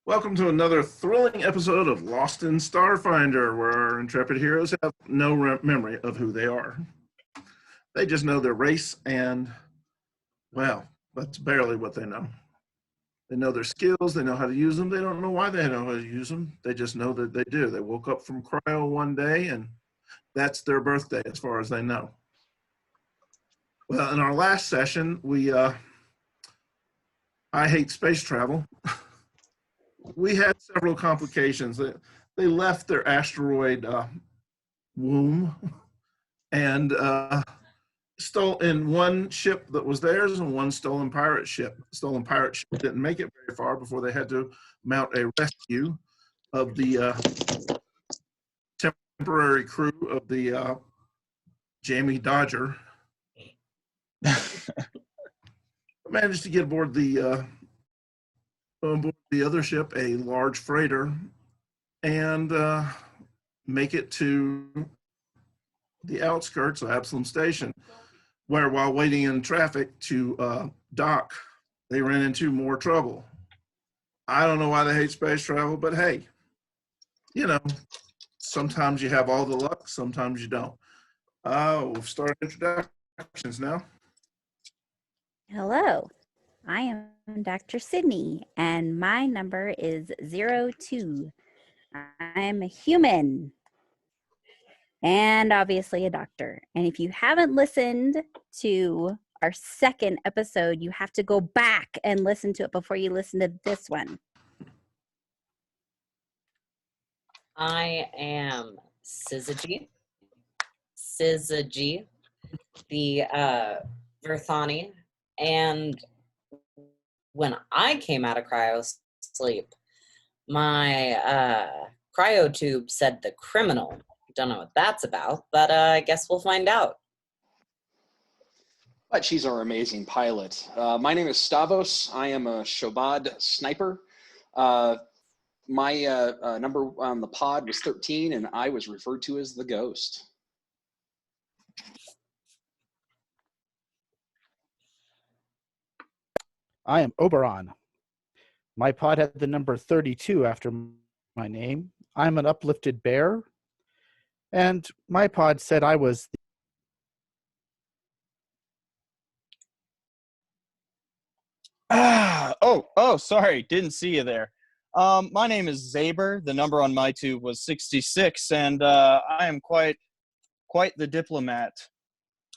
Welcome to another thrilling episode of Lost in Starfinder, where our intrepid heroes have no memory of who they are. They just know their race and, well, that's barely what they know. They know their skills, they know how to use them, they don't know why they know how to use them, they just know that they do. They woke up from cryo one day and that's their birthday as far as they know. Well, in our last session, I hate space travel. We had several complications. They left their asteroid womb and stole in one ship that was theirs and one stolen pirate ship. The stolen pirate ship didn't make it very far before they had to mount a rescue of the temporary crew of the Jamie Dodger. Managed to get aboard the other ship, a large freighter, and make it to the outskirts of Absalom Station, where while waiting in traffic to dock, they ran into more trouble. I don't know why they hate space travel, but hey, you know, sometimes you have all the luck, sometimes you don't. We'll start introductions now. Hello, I am Dr. Sydney, and my number is 02. I'm a human and obviously a doctor. And if you haven't listened to our second episode, you have to go back and listen to it before you listen to this one. I am Syzygy, the Verthani, and when I came out of cryo sleep, my cryo tube said the criminal. Don't know what that's about, but I guess we'll find out. But she's our amazing pilot. My name is Stavos. I am a Shobad sniper. My number on the pod was 13, and I was referred to as the ghost. I am Oberon. My pod had the number 32 after my name. I'm an uplifted bear. And my pod said I was sorry, didn't see you there. My name is Zaber. The number on my tube was 66, and I am quite the diplomat.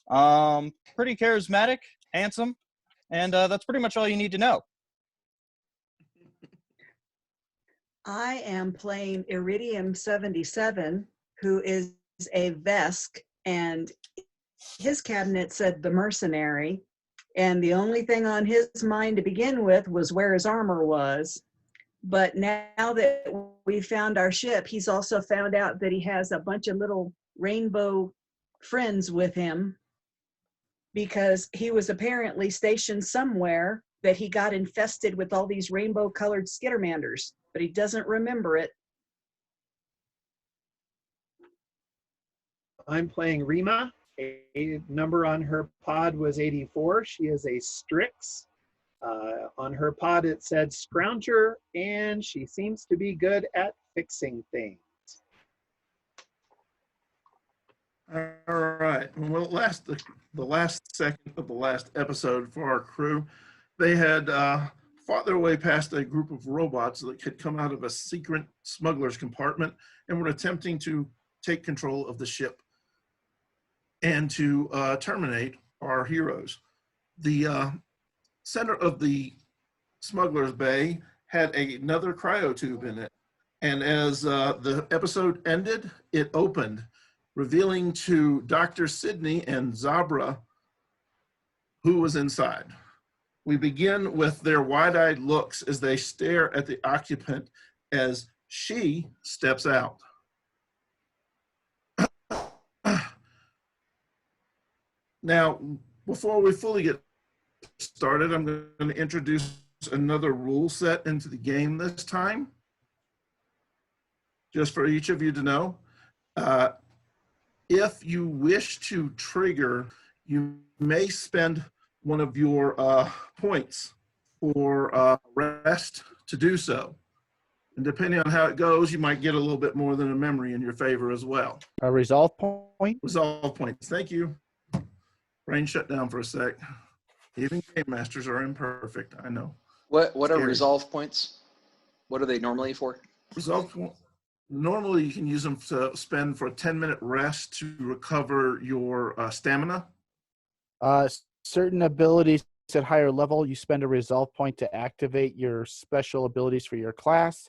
Pretty charismatic, handsome, and that's pretty much all you need to know. I am playing Iridium 77, who is a Vesk, and his cabinet said the mercenary, and the only thing on his mind to begin with was where his armor was. But now that we found our ship, he's also found out that he has a bunch of little rainbow friends with him, because he was apparently stationed somewhere that he got infested with all these rainbow colored skittermanders, but he doesn't remember it. I'm playing Rima. A number on her pod was 84. She is a Strix. On her pod it said Scrounger, and she seems to be good at fixing things. All right. Well, the last second of the last episode for our crew, they had fought their way past a group of robots that had come out of a secret smuggler's compartment and were attempting to take control of the ship and to terminate our heroes. The center of the smuggler's bay had another cryotube in it, and as the episode ended, it opened, revealing to Dr. Sydney and Zabra who was inside. We begin with their wide-eyed looks as they stare at the occupant as she steps out. Now, before we fully get started, I'm going to introduce another rule set into the game this time, just for each of you to know. If you wish to trigger, you may spend one of your points for rest to do so. And depending on how it goes, you might get a little bit more than a memory in your favor as well. A resolve point. Resolve points. Thank you. Brain shut down for a sec. Even game masters are imperfect. I know. What are Scary. resolve points? What are they normally for? Resolve point. Normally, you can use them to spend for a 10-minute rest to recover your stamina. Certain abilities at higher level, you spend a resolve point to activate your special abilities for your class.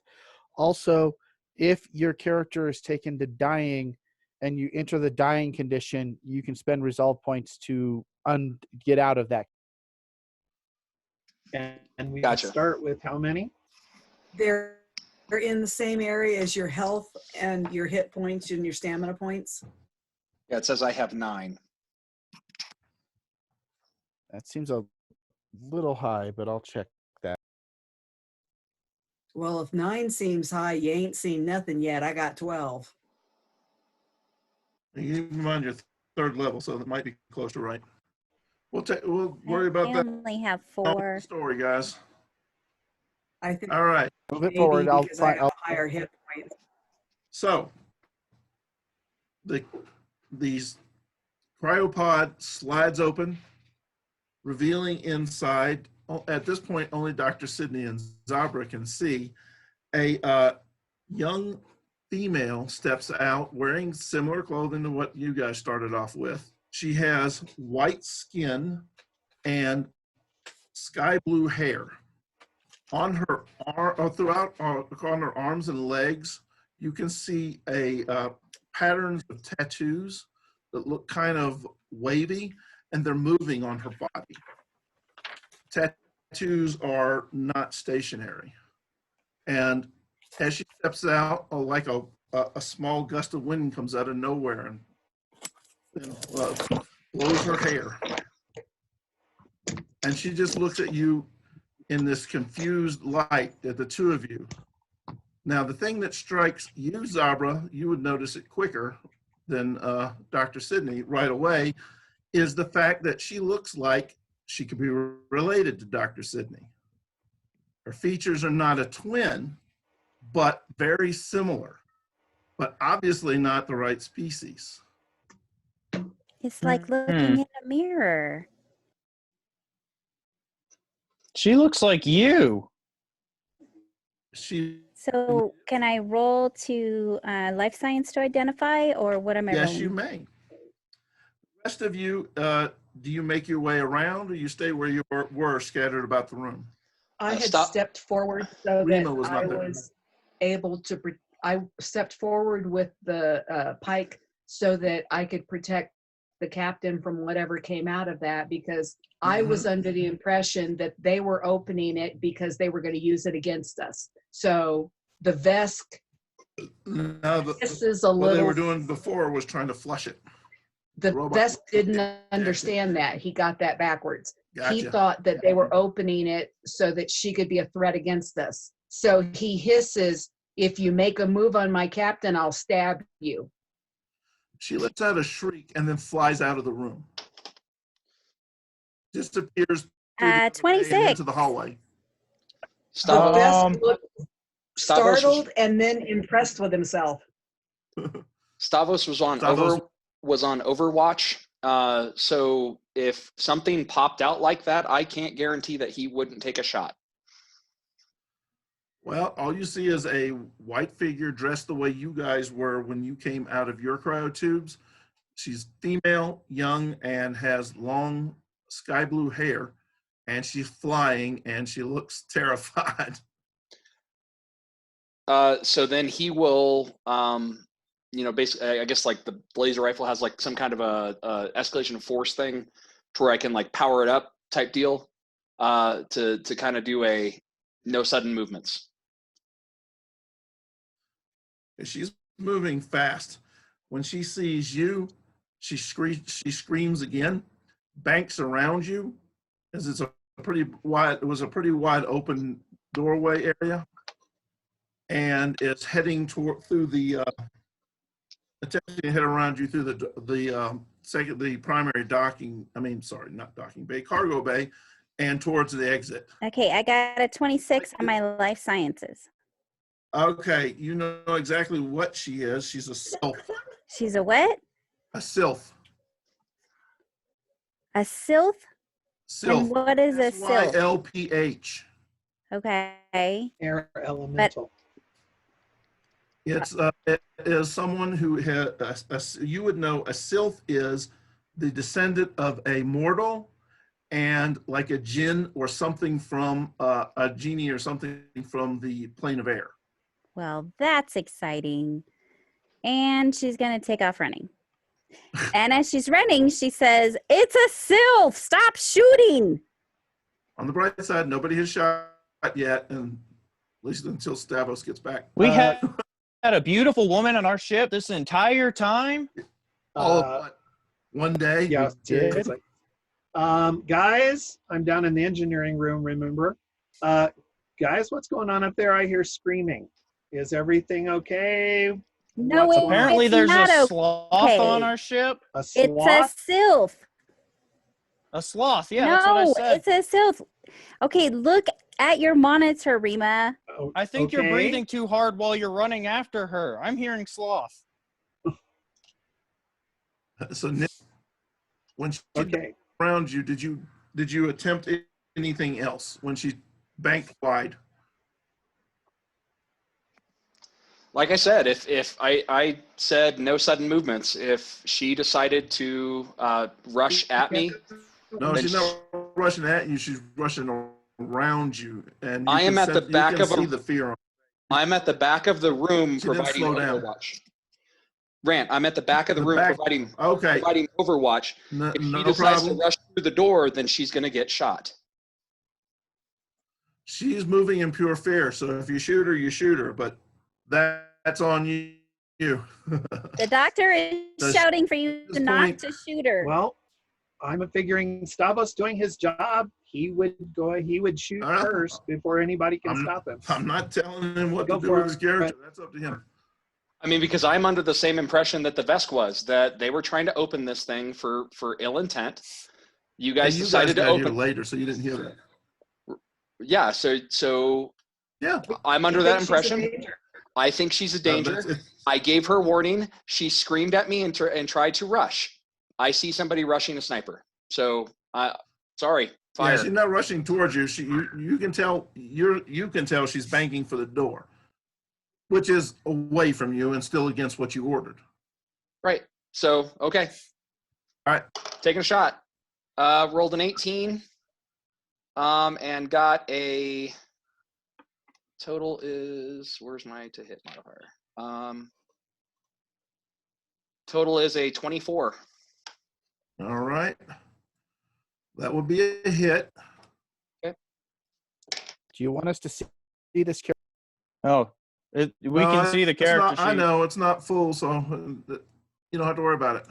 Also, if your character is taken to dying and you enter the dying condition, you can spend resolve points to get out of that. And we Gotcha. start with how many? They're in the same area as your health and your hit points and your stamina points. Yeah, it says I have 9. That seems a little high, but I'll check that. Well, if 9 seems high, you ain't seen nothing yet. I got 12. You can on your third level, so that might be close to right. We'll worry about I that only have in the 4. story, guys. I think All right. Move it maybe forward. I'll because I find. have a higher hit point. So these cryopod slides open, revealing inside. At this point, only Dr. Sidney and Zabra can see a young female steps out wearing similar clothing to what you guys started off with. She has white skin and sky blue hair. On her throughout on her arms and legs, you can see patterns of tattoos that look kind of wavy, and they're moving on her body. Tattoos are not stationary. And as she steps out, like a small gust of wind comes out of nowhere and blows her hair. And she just looks at you in this confused light at the two of you. Now, the thing that strikes you, Zabra, you would notice it quicker than Dr. Sidney right away, is the fact that she looks like she could be related to Dr. Sidney. Her features are not a twin, but very similar, but obviously not the right species. It's like looking in a mirror. She looks like you. So can I roll to life science to identify, or what am I rolling? Yes, you may. The rest of you, do you make your way around, or you stay where you were scattered about the room? I had Stop. stepped forward so Rima that was not I there. was able to, I stepped forward with the pike so that I could protect the captain from whatever came out of that, because I was under the impression that they were opening it because they were going to use it against us. So the Vesk No, this is a what they little, were doing before was trying to flush it. the robot. Vesk didn't understand that. He got that backwards. He Gotcha. thought that they were opening it so that she could be a threat against us. So he hisses, "If you make a move on my captain, I'll stab you." She lets out a shriek and then flies out of the room. Disappears through the doorway and 26. into the hallway. The Stavos, Vesk looked Stavos, startled and then impressed with himself. Stavos was on Stavos- Overwatch. So if something popped out like that, I can't guarantee that he wouldn't take a shot. Well, all you see is a white figure dressed the way you guys were when you came out of your cryotubes. She's female, young, and has long sky blue hair, and she's flying, and she looks terrified. So then he will, basically, I guess like the laser rifle has like some kind of a escalation of force thing to where I can like power it up type deal to kind of do a no sudden movements. She's moving fast. When she sees you, she screams again, banks around you, as it's it was a pretty wide open doorway area, and it's heading through the attempting to head around you through the primary docking, not docking bay, cargo bay, and towards the exit. Okay, I got a 26 on my life sciences. Okay, you know exactly what she is. She's a sylph. She's a what? A sylph. A sylph? Sylph. And what is a sylph? SYLPH. Okay. Air elemental. It is someone who had you would know a sylph is the descendant of a mortal and like a jinn or something from a genie or something from the plane of air. Well, that's exciting. And she's going to take off running. And as she's running, she says, "It's a sylph! Stop shooting!" On the bright side, nobody has shot yet, and at least until Stavros gets back. We had a beautiful woman on our ship this entire time. One day. Yeah, did. seriously. Guys, I'm down in the engineering room, remember? Guys, what's going on up there? I hear screaming. Is everything okay? No, What's it's going on? Apparently, it's there's not a sloth okay. on our ship. A It's a sloth? sylph. A sloth. Yeah, that's what I No, said. it's a sylph. Okay, look at your monitor, Rima. Oh, I think you're okay. breathing too hard while you're running after her. I'm hearing sloth. So Nick, when she Okay. around you, did you attempt anything else when she banked wide? Like I said, if I said no sudden movements, if she decided to rush at me, No, then she's not rushing at you. She's rushing around you, and you I am can at the sense- back you can of see a- the fear. I'm at the back of the room She didn't providing slow down. overwatch. Rant, I'm at the back of the The room back- providing Okay, overwatch. no, If she no decides problem. to rush through the door, then she's going to get shot. She's moving in pure fear. So if you shoot her, you shoot her. But that's on you. The doctor is Does- shouting for you at this not point- to shoot her. Well, I'm figuring Stavros doing his job. He would shoot Uh, first before anybody can I'm- stop him. I'm not telling him what Go to do for with his it. character. That's up to him. I mean, because I'm under the same impression that the Vesk was, that they were trying to open this thing for ill intent. You guys And you decided to got here open. later, so you didn't hear that. Yeah, so Yeah. I'm under I that think she's a impression. danger. I think she's a danger. That's it. I gave her warning. She screamed at me and tried to rush. I see somebody rushing a sniper. So, sorry, Yeah, fire. she's not rushing towards you. You can tell you can tell she's banking for the door, which is away from you and still against what you ordered. Right. So, okay. All right. Taking a shot. Rolled an 18. And got a total is, where's my to hit modifier? Total is a 24. All right. That would be a hit. Do you want us to see this character? Oh, we No, can see the it's character not- I sheet. know it's not full, so you don't have to worry about it.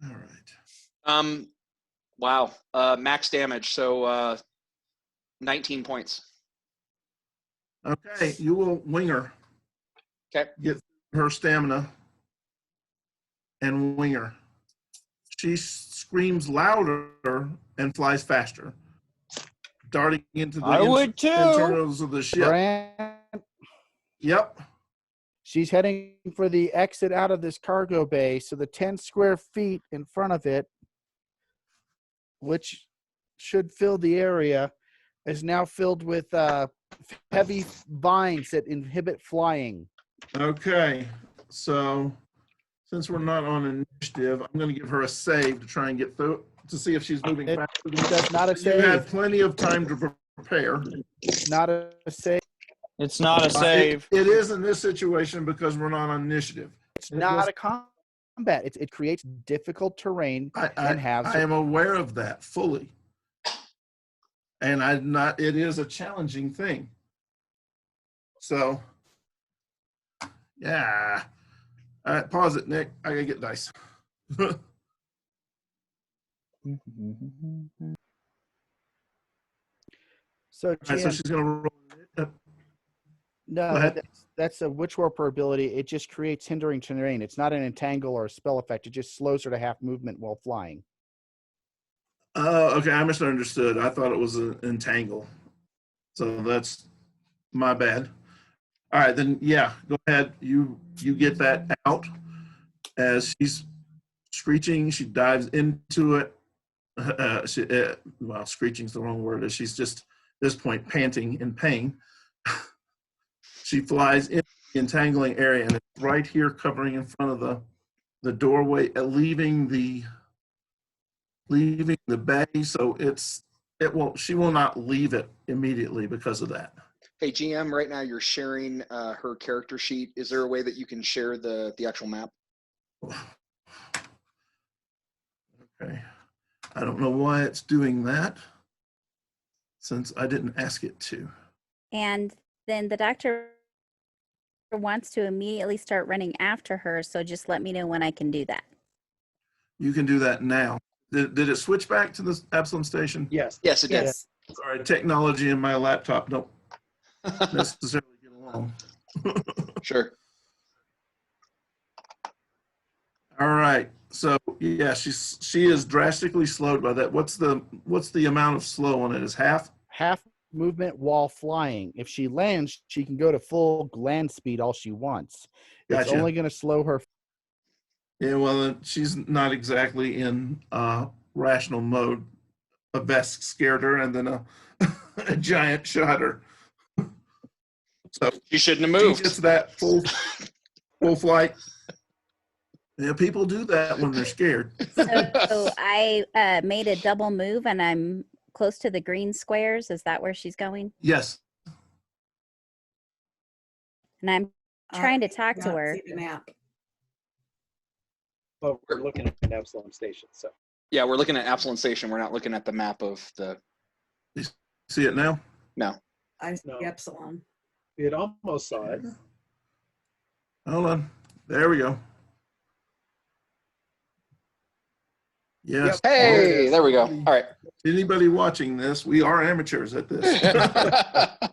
All right. Wow. Max damage. So 19 points. Okay, you will wing her. Okay. Get her stamina and wing her. She screams louder and flies faster, darting into the I would too. internals of the ship. Grant, Yep. she's heading for the exit out of this cargo bay. So the 10 square feet in front of it, which should fill the area, is now filled with heavy vines that inhibit flying. Okay, so since we're not on initiative, I'm going to give her a save to try and get through to see if she's moving It faster. does not a You have save. plenty of time to prepare. It's not a save. It's not a save. It is in this situation because we're not on initiative. It's not a combat. It creates difficult terrain I and has. am aware of that fully. And it is a challenging thing. So, yeah. All right, pause it, Nick. I gotta get dice. So, All right, so Jan, she's gonna roll. Go no, ahead. that's a Witch Warper ability. It just creates hindering terrain. It's not an entangle or a spell effect. It just slows her to half movement while flying. Okay, I misunderstood. I thought it was an entangle. So that's my bad. All right, then yeah, go ahead. You get that out as she's screeching. She dives into it. Well, screeching's the wrong word. As she's just at this point panting in pain. She flies in the entangling area, and it's right here, covering in front of the doorway, leaving the bay. So she will not leave it immediately because of that. Hey, GM, right now you're sharing her character sheet. Is there a way that you can share the actual map? Okay. I don't know why it's doing that, since I didn't ask it to. And then the doctor wants to immediately start running after her, so just let me know when I can do that. You can do that now. Did it switch back to the Absalom station? Yes. Yes, it did. Yes. Sorry, technology and my laptop don't necessarily get along. Sure. All right. So yeah, she is drastically slowed by that. What's the amount of slow on it? Is half? Half movement while flying. If she lands, she can go to full land speed all she wants. It's Gotcha. only going to slow her. Yeah, well, she's not exactly in rational mode. A Vesk scared her, and then a giant shot her. So You shouldn't have she moved. gets that full flight. Yeah, people do that when they're scared. So I made a double move, and I'm close to the green squares. Is that where she's going? Yes. And I'm trying to talk to Cannot her. see the map. Well, we're looking at Absalom Station, so. Yeah, we're looking at Absalom Station. We're not looking at the map of the. You see it now? No. I see No. Epsilon. It almost saw it. Hold on. There we go. Yes. Yep. There it Hey, is. there we go. All right. Anybody watching this, we are amateurs at this.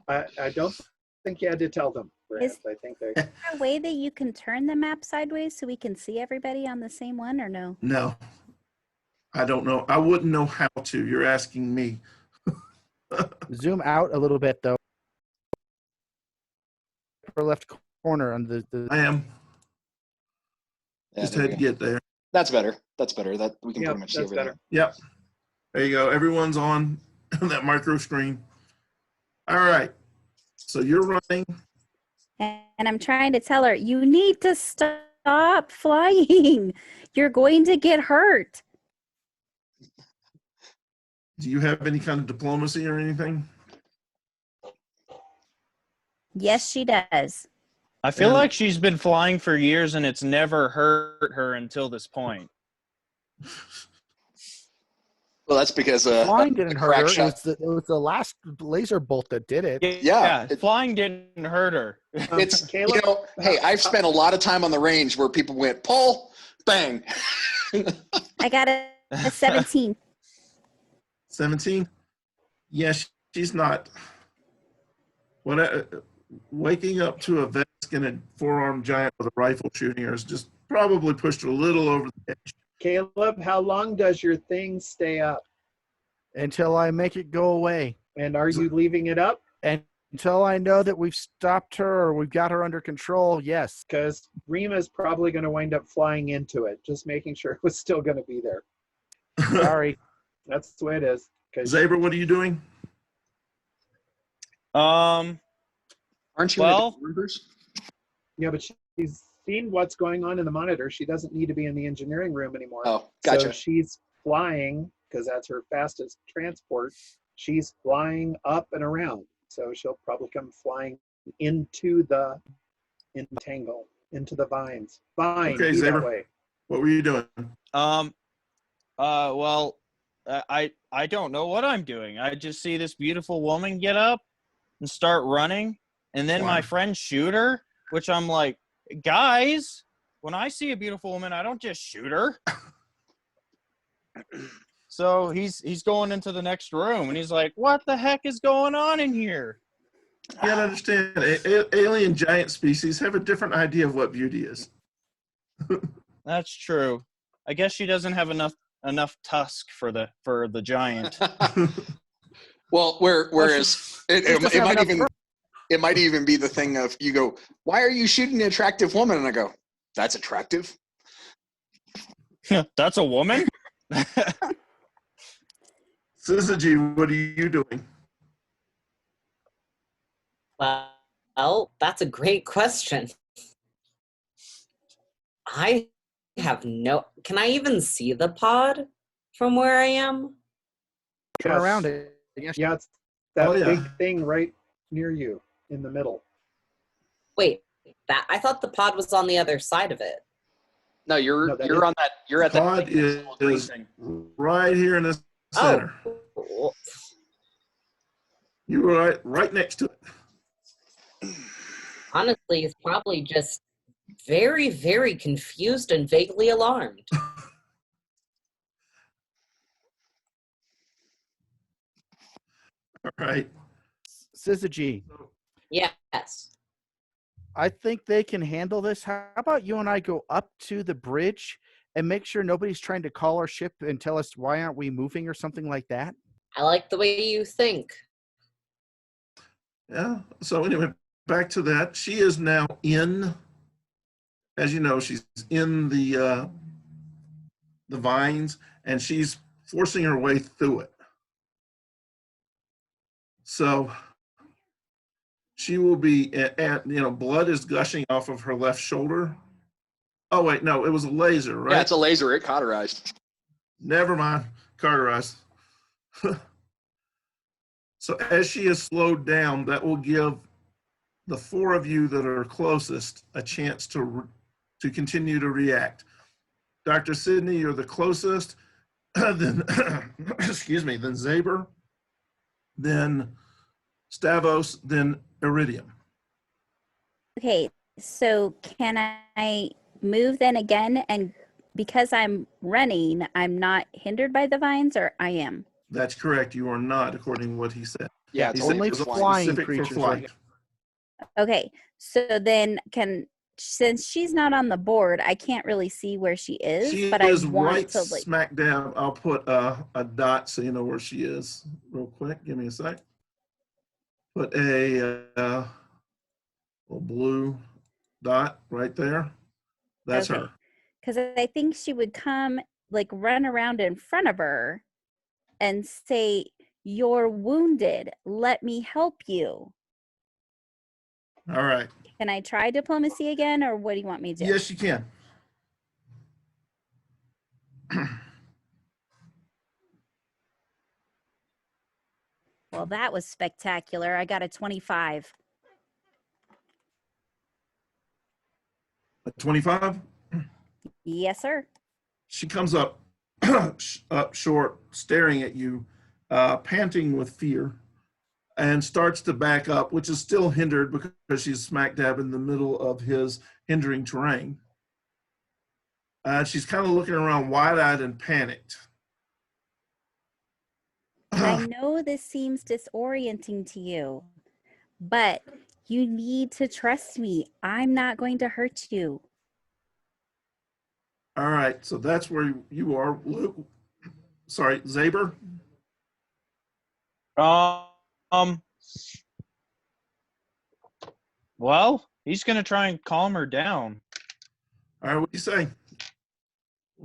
I don't think you had to tell them, perhaps. I think they. Is there a way that you can turn the map sideways so we can see everybody on the same one, or no? No. I don't know. I wouldn't know how to. You're asking me. Zoom out a little bit, though. Upper left corner on the I am. Yeah, Just there had we to go. get there. That's better. That's better. That we can Yep, pretty much see that's everything. better. Yep. There you go. Everyone's on that micro screen. All right. So you're running. And I'm trying to tell her, you need to stop flying. You're going to get hurt. Do you have any kind of diplomacy or anything? Yes, she does. I feel And- like she's been flying for years and it's never hurt her until this point. Well, that's because flying didn't a hurt crack her. shot. It was the last laser bolt that did it. Yeah, flying didn't hurt her. It's Caleb, hey, I've spent a lot of time on the range where people went pull, bang. I got a 17. 17? Yes, she's not. Waking up to a Vesk and a four-armed giant with a rifle shooting her has just probably pushed her a little over the edge. Caleb, how long does your thing stay up? Until I make it go away. And are you leaving it up? And until I know that we've stopped her or we've got her under control, yes. Because Rima's probably going to wind up flying into it, just making sure it was still going to be there. Sorry. That's the way it is. 'Cause Zaber, what are you doing? Um, Aren't you Well- in the numbers? yeah, but she's seen what's going on in the monitor. She doesn't need to be in the engineering room anymore. Oh, So gotcha. she's flying, because that's her fastest transport. She's flying up and around. So she'll probably come flying into the entangle, into the vines. Vine, Okay, be that Zaber. way. What were you doing? well, I don't know what I'm doing. I just see this beautiful woman get up and start running, and then my Wow. friends shoot her, which I'm like, guys, when I see a beautiful woman, I don't just shoot her. So he's going into the next room, and he's like, what the heck is going on in here? You gotta understand, alien giant species have a different idea of what beauty is. That's true. I guess she doesn't have enough enough tusk for the giant. Well, whereas it might even be the thing of you go, why are you shooting an attractive woman? And I go, that's attractive. That's a woman? Syzygy, what are you doing? Well, that's a great question. I have no. Can I even see the pod from where I am? Turn Yes. around it. Yes. Yeah, it's that Oh, yeah. big thing right near you in the middle. Wait, that I thought the pod was on the other side of it. No, you're No, that you're is- on that. You're at that Pod thing, that little green is thing. right here in the center. Oh, You were right next to it. honestly, he's probably just very, very confused and vaguely alarmed. All right. Syzygy, Yes. I think they can handle this. How about you and I go up to the bridge and make sure nobody's trying to call our ship and tell us why aren't we moving or something like that? I like the way you think. Yeah. So anyway, back to that. She is now in, as you know, she's in the vines, and she's forcing her way through it. So she will be at blood is gushing off of her left shoulder. Oh wait, no, it was a laser, right? Yeah, it's a laser. It cauterized. Never mind, cauterized. So as she is slowed down, that will give the four of you that are closest a chance to continue to react. Dr. Sidney, you're the closest. Then, excuse me, then Zaber, then Stavos, then Iridium. Okay, so can I move then again? And because I'm running, I'm not hindered by the vines, or I am? That's correct. You are not, according to what he said. Yeah, He it's said only it was flying specific for creatures flight. Okay, so then since she's not on the board, I can't really see where she is, She but is I want right to like. smack dab. I'll put a dot so you know where she is real quick. Give me a sec. Put a little blue dot right there. That's Okay. her. Because I think she would come, like, run around in front of her and say, "You're wounded. Let me help you." All right. Can I try diplomacy again, or what do you want me to do? Yes, you can. Well, that was spectacular. I got a 25. A 25. Yes, sir. She comes up up short, staring at you, panting with fear, and starts to back up, which is still hindered because she's smack dab in the middle of his hindering terrain. She's kind of looking around wide-eyed and panicked. I know this seems disorienting to you, but you need to trust me. I'm not going to hurt you. All right, so that's where you are. Luke, sorry, Zaber. Well, he's gonna try and calm her down. All right, what do you say?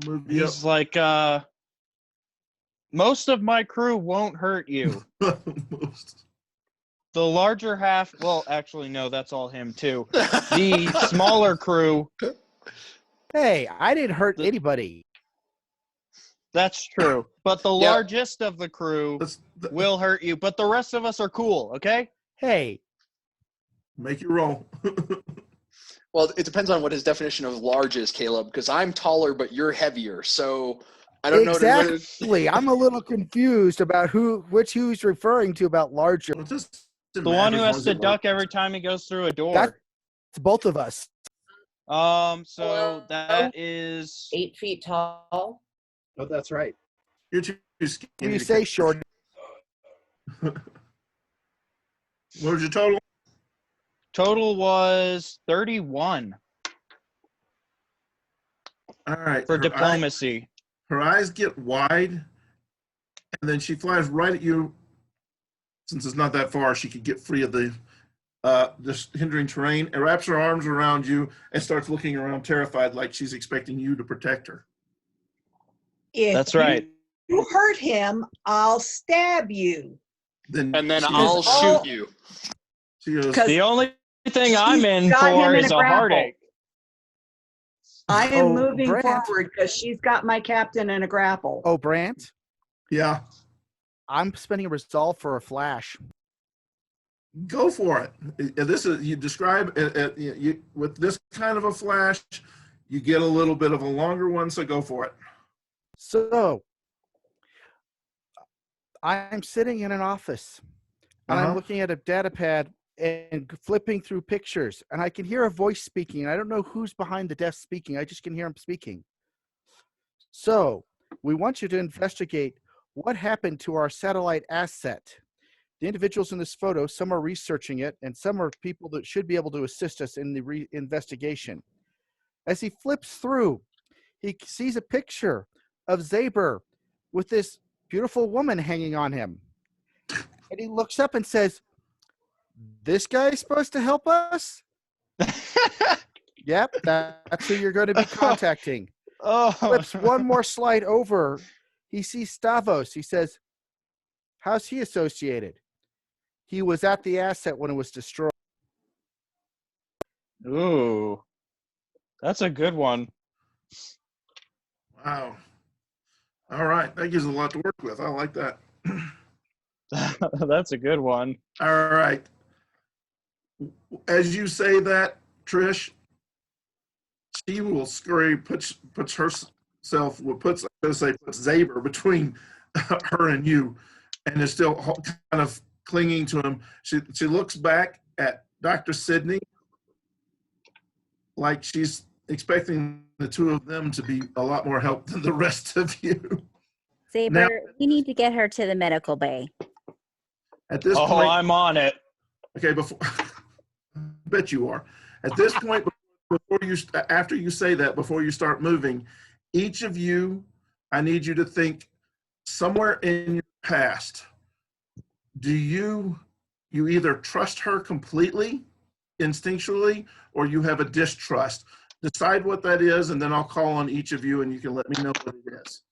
We'll move you He's like, most of my crew won't hurt you. up. Most. The larger half, well, actually, no, that's all him too. The smaller crew, Hey, I didn't hurt anybody. that's true. But the Yeah. largest of the crew will hurt you. But the rest of us are cool, okay? Hey, Make you roll. Well, it depends on what his definition of large is, Caleb, because I'm taller, but you're heavier. So I don't know. exactly. I'm a little confused about which he's referring to about larger. Well, it doesn't The matter one as who long has as to it duck works. every time he goes through a door. That's both of us. So that is 8 feet tall. Oh, that's right. You're too skinny. When you to say catch. short, What was your total? total was 31 All right. for her diplomacy. Her eyes get wide, and then she flies right at you. Since it's not that far, she could get free of the this hindering terrain, and wraps her arms around you and starts looking around terrified, like she's expecting you to protect her. If That's right. you hurt him, I'll stab you. And then she I'll goes, shoot you. She goes, Because The only thing I'm she's in got him for in is a a grapple. heartache. I am Oh, moving Brant. forward because she's got my captain in a grapple. Oh, Brant, yeah, I'm spending a resolve for a flash. go for it. This is, you describe you, with this kind of a flash, you get a little bit of a longer one, so go for it. So I'm sitting in an office and I'm looking at a data pad and flipping through pictures, and I can hear a voice speaking. I don't know who's behind the desk speaking. I just can hear him speaking. So we want you to investigate what happened to our satellite asset. The individuals in this photo, some are researching it, and some are people that should be able to assist us in the investigation. As he flips through, he sees a picture of Zaber with this beautiful woman hanging on him. And he looks up and says, "This guy's supposed to help us?" Yep, that's who you're going to be contacting. Oh, Flips one more slide over. He sees Stavros. He says, "How's he associated?" He was at the asset when it was destroyed. Ooh, that's a good one. Wow. All right, that gives a lot to work with. I like that. That's a good one. All right. As you say that, Trish, she will scurry, puts herself, puts Zaber between her and you, and is still kind of clinging to him. She looks back at Dr. Sidney like she's expecting the two of them to be a lot more help than the rest of you. Saber, Now- we need to get her to the medical bay. At this Oh, point, I'm on it. okay, before I bet you are. At this point, after you say that, before you start moving, each of you, I need you to think somewhere in your past. Do you either trust her completely, instinctually, or you have a distrust? Decide what that is, and then I'll call on each of you, and you can let me know what it is.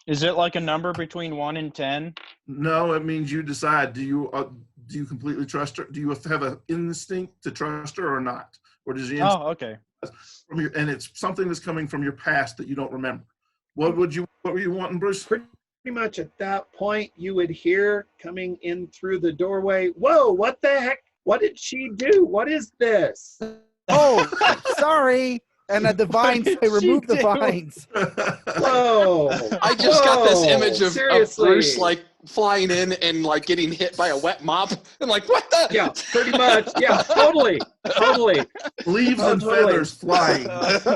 Is it like a number between 1 and 10? No, it means you decide. Do you completely trust her? Do you have an instinct to trust her or not? Or does your instinct Oh, okay. and it's something that's coming from your past that you don't remember? What were you wanting, Bruce? Pretty much at that point, you would hear coming in through the doorway, "Whoa, what the heck? What did she do? What is this?" Oh, sorry. And at the vines, did they she removed the do? vines. Whoa. I just got this Whoa, image of seriously. Bruce like flying in and like getting hit by a wet mop. I'm like, what the? Yeah, pretty much. Yeah, totally. Leaves Oh, and totally. feathers flying.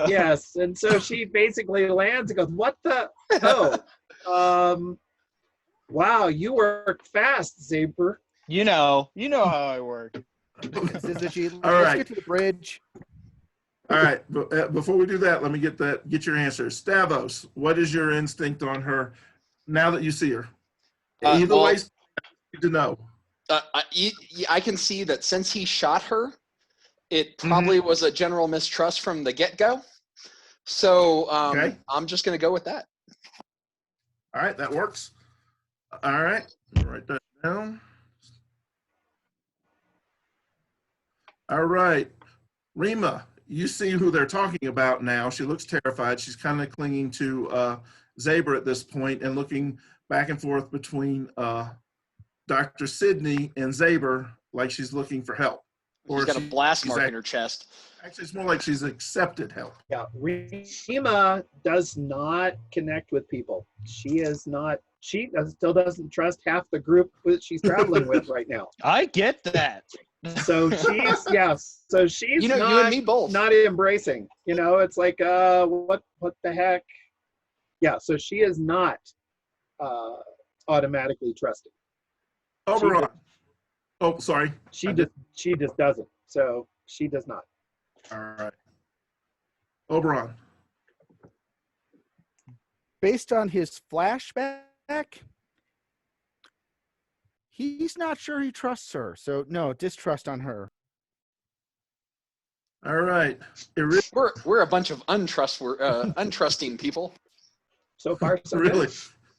Yes. And so she basically lands and goes, "What the? Oh, wow, you work fast, Zaber." You know how I work. Syzygy, All let's right. get to the bridge. All right, but before we do that, let me get your answer. Stavros, what is your instinct on her now that you see her? Either Well, way, you need to know. I can see that since he shot her, it probably was a general mistrust from the get-go. So Okay. I'm just going to go with that. All right, that works. All right, write that down. All right, Rima, you see who they're talking about now. She looks terrified. She's kind of clinging to Zaber at this point and looking back and forth between Dr. Sidney and Zaber like she's looking for help. She's got a blast mark in her chest. Actually, it's more like she's accepted help. Yeah, Rima does not connect with people. She still doesn't trust half the group that she's traveling with right now. I get that. So she's You know, not, you and me both. not embracing. It's like what the heck? Yeah, so she is not automatically trusted. Oberon. Oh, sorry. She just doesn't. So she does not. All right. Oberon. based on his flashback, he's not sure he trusts her. So no, distrust on her. All right. We're a bunch of untrusting people. So far, so Really? good.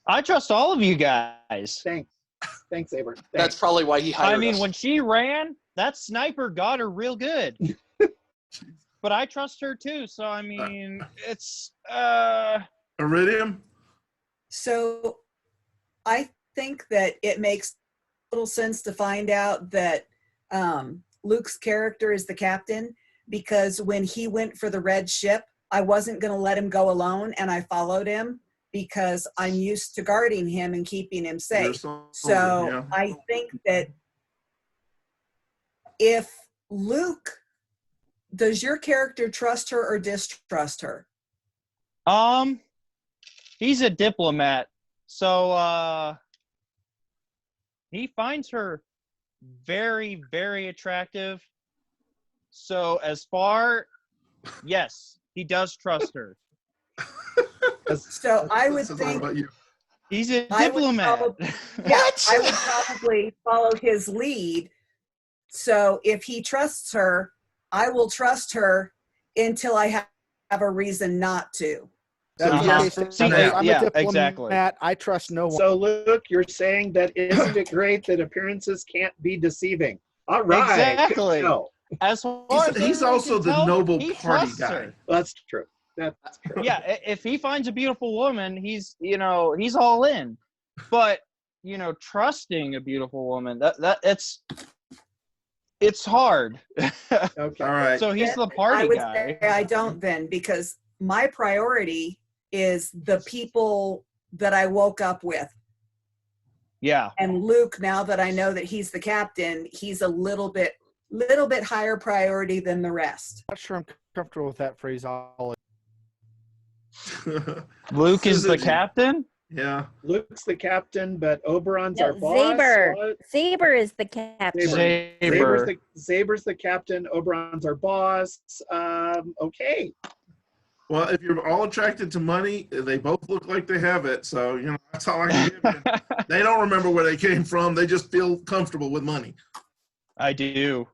I trust all of you guys. Thanks, Saber. That's Thanks. probably why he hired I mean, us. when she ran, that sniper got her real good. But I trust her too. So I mean, it's Iridium? So I think that it makes little sense to find out that Luke's character is the captain, because when he went for the red ship, I wasn't going to let him go alone, and I followed him because I'm used to guarding him and keeping him You're a safe. soldier, So yeah. I think that if Luke, does your character trust her or distrust her? he's a diplomat. So he finds her very, very attractive. So as far, yes, he does trust her. So I would That says a lot think about you. He's a I would diplomat. I would probably follow his lead. So if he trusts her, I will trust her until I have a reason not to. That's So the yes case for for me. now. I'm Yeah, a diplomat. exactly. I trust no one. So, Luke, you're saying that isn't it great that appearances can't be deceiving? All right. Exactly. No, As far as He's everyone also can the tell, noble he party trusts guy. her. that's true. That's true. Yeah, if he finds a beautiful woman, he's all in. But trusting a beautiful woman, it's hard. Okay. All right. So he's the I party would guy. say I don't then, because my priority is the people that I woke up with. Yeah. And Luke, now that I know that he's the captain, he's a little bit higher priority than the rest. I'm not sure I'm comfortable with that phraseology. Luke is the Syzygy. captain? Yeah. Luke's the captain, but Oberon's No, our boss. Zaber. What? Zaber is the captain. Zaber. Zaber's the captain. Oberon's our boss. Okay. Well, if you're all attracted to money, they both look like they have it. So, that's all I can give you. They don't remember where they came from. They just feel comfortable with money. I do.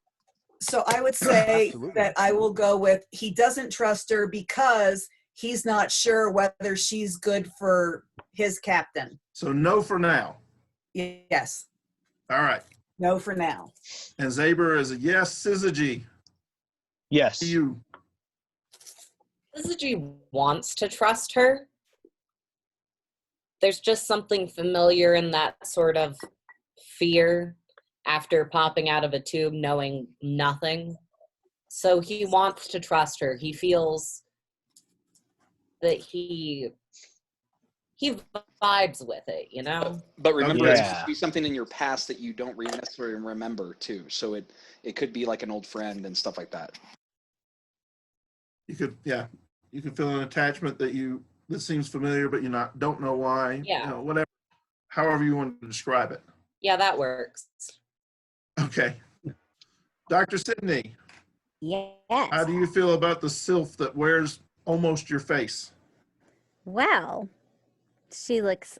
So I would say Absolutely. that I will go with he doesn't trust her because he's not sure whether she's good for his captain. So no for now. Yes. All right. No for now. And Zaber is a yes. Syzygy, Yes. you. Syzygy wants to trust her. There's just something familiar in that sort of fear after popping out of a tube knowing nothing. So he wants to trust her. He feels that he vibes with it, But remember, Okay. it's supposed to be something in your past that you don't necessarily remember too. So it could be like an old friend and stuff like that. You could feel an attachment that seems familiar, but you don't know why. Yeah. Whatever. However you want to describe it. Yeah, that works. Okay. Dr. Sydney, Yes. how do you feel about the sylph that wears almost your face? Well, she looks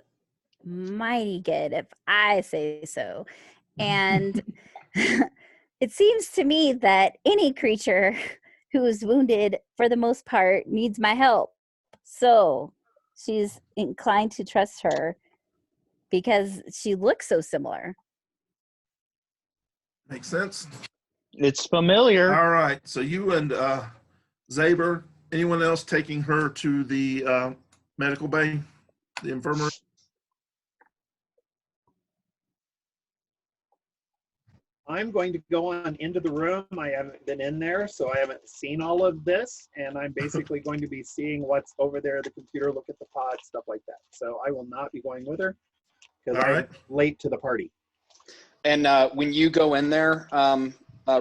mighty good, if I say so. And it seems to me that any creature who is wounded, for the most part, needs my help. So she's inclined to trust her because she looks so similar. Makes sense? It's familiar. All right. So you and Zaber, anyone else taking her to the medical bay, the infirmary? I'm going to go on into the room. I haven't been in there, so I haven't seen all of this. And I'm basically going to be seeing what's over there, the computer, look at the pod, stuff like that. So I will not be going with her because All I'm right. late to the party. And when you go in there,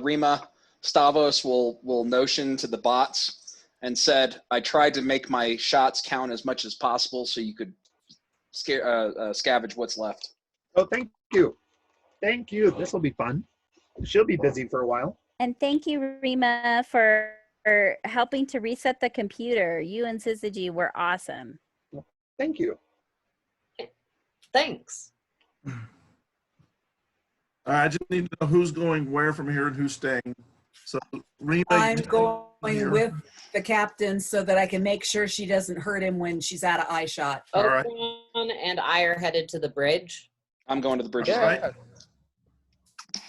Rima, Stavos will notion to the bots and said, I tried to make my shots count as much as possible so you could scavenge what's left. Oh, thank you. Thank you. This will be fun. She'll be busy for a while. And thank you, Rima, for helping to reset the computer. You and Syzygy were awesome. Thank you. Thanks. I just need to know who's going where from here and who's staying. So Rena, I'm you going here. with the captain so that I can make sure she doesn't hurt him when she's out of eye shot. All right. Oberon and I are headed to the bridge. I'm going to the bridge. Yeah. Right.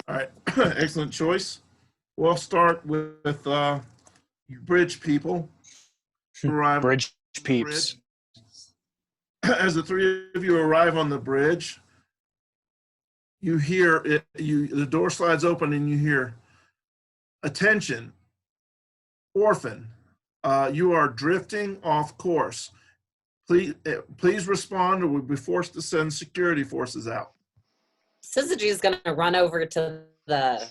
All right. Excellent choice. We'll start with you bridge people. who arrive on Bridge the peeps. bridge. As the three of you arrive on the bridge, you hear it. The door slides open, and you hear, "Attention, orphan! You are drifting off course. Please respond, or we'll be forced to send security forces out." Syzygy is going to run over to the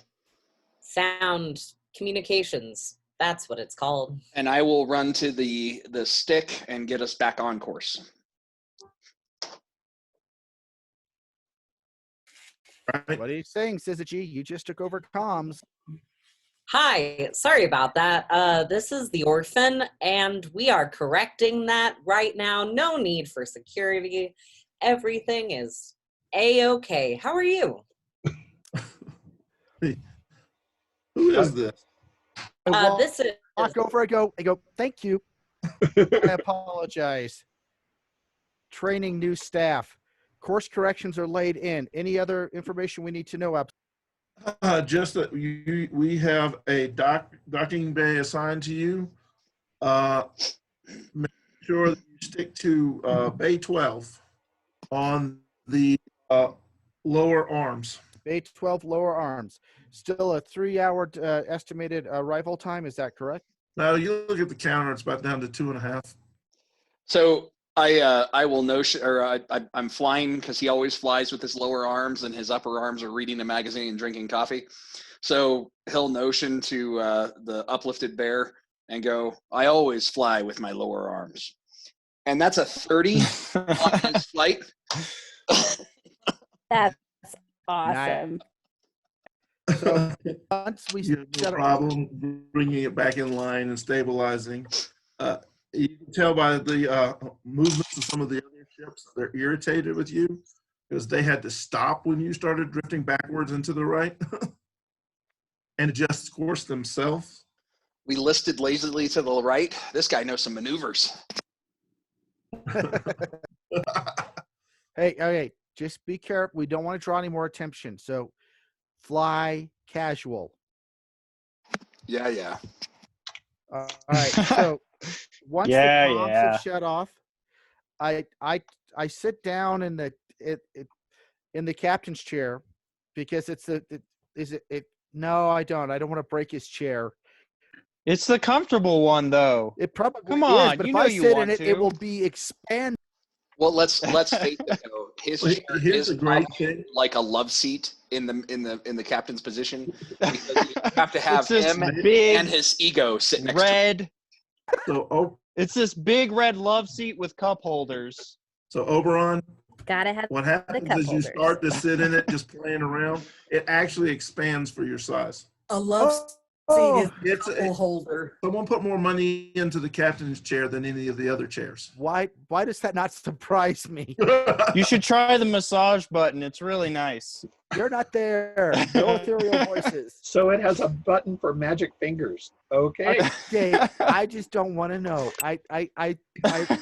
sound communications. That's what it's called. And I will run to the stick and get us back on course. Right. What are you saying, Syzygy? You just took over comms. Hi, sorry about that. This is the orphan, and we are correcting that right now. No need for security. Everything is A-okay. How are you? Who is this? This is Walk over. I go. Thank you. I apologize. Training new staff. Course corrections are laid in. Any other information we need to know? Just that we have a docking bay assigned to you. Make sure that you stick to bay 12 on the lower arms. Bay 12 lower arms. Still a 3-hour estimated arrival time. Is that correct? Now you look at the counter; it's about down to 2.5. So I will notion, or I'm flying because he always flies with his lower arms, and his upper arms are reading a magazine and drinking coffee. So he'll notion to the uplifted bear and go, "I always fly with my lower arms," and that's a 30 on his flight. That's awesome. So once we You have no problem bringing it back in line and stabilizing. You can tell by the movements of some of the other ships, they're irritated with you because they had to stop when you started drifting backwards and to the right and adjust course themselves. We listed lazily to the right. This guy knows some maneuvers. Hey, okay, just be careful. We don't want to draw any more attention. So fly casual. Yeah. All right. So once the comms have shut off, I sit down in the captain's chair because no, I don't. I don't want to break his chair. It's the comfortable one, though. It probably Come on, is, but you if know I you sit want in it, to. it will be expanded. Well, let's face it though. His chair Here's is the great thing. like a love seat in the captain's position, because you have to have It's this him big and his ego sit next to him. red. So, It's this big red love seat with cup holders. so Oberon, Gotta have what the happens cup is you holders. start to sit in it just playing around. It actually expands for your size. A love seat is It's a couple holder. Someone put more money into the captain's chair than any of the other chairs. Why does that not surprise me? You should try the massage button. It's really nice. You're not there. No ethereal voices. So it has a button for magic fingers. Okay. Okay, I just don't want to know. I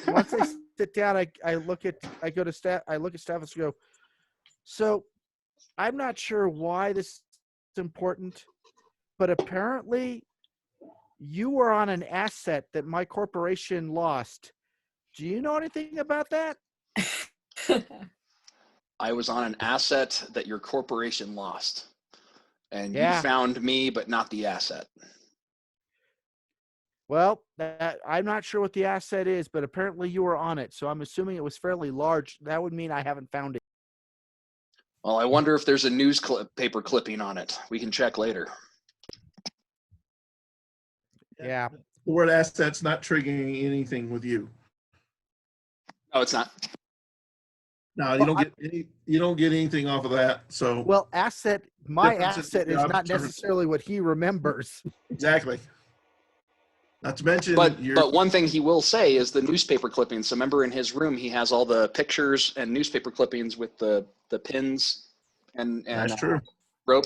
once I sit down, I look at staff and go, so I'm not sure why this is important, but apparently you were on an asset that my corporation lost. Do you know anything about that? I was on an asset that your corporation lost, and Yeah. you found me, but not the asset. Well, I'm not sure what the asset is, but apparently you were on it. So I'm assuming it was fairly large. That would mean I haven't found it. Well, I wonder if there's a paper clipping on it. We can check later. Yeah. The word asset's not triggering anything with you. Oh, it's not. No, you don't get anything off of that. So Well, my Difference in asset is job not service. necessarily what he remembers. exactly. Not to mention, But one thing he will say is the newspaper clippings. So remember, in his room, he has all the pictures and newspaper clippings with the pins and that's true. rope.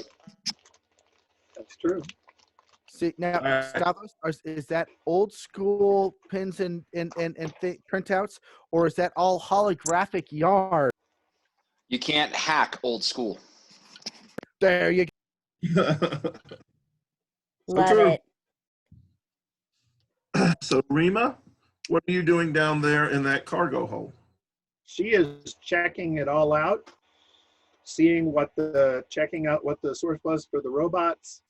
That's true. See now, Alright. Stavros, is that old school pins and printouts, or is that all holographic yarn? You can't hack old school. There you go. Love true. it. So Rima, what are you doing down there in that cargo hold? She is checking it all out, checking out what the source was for the robots,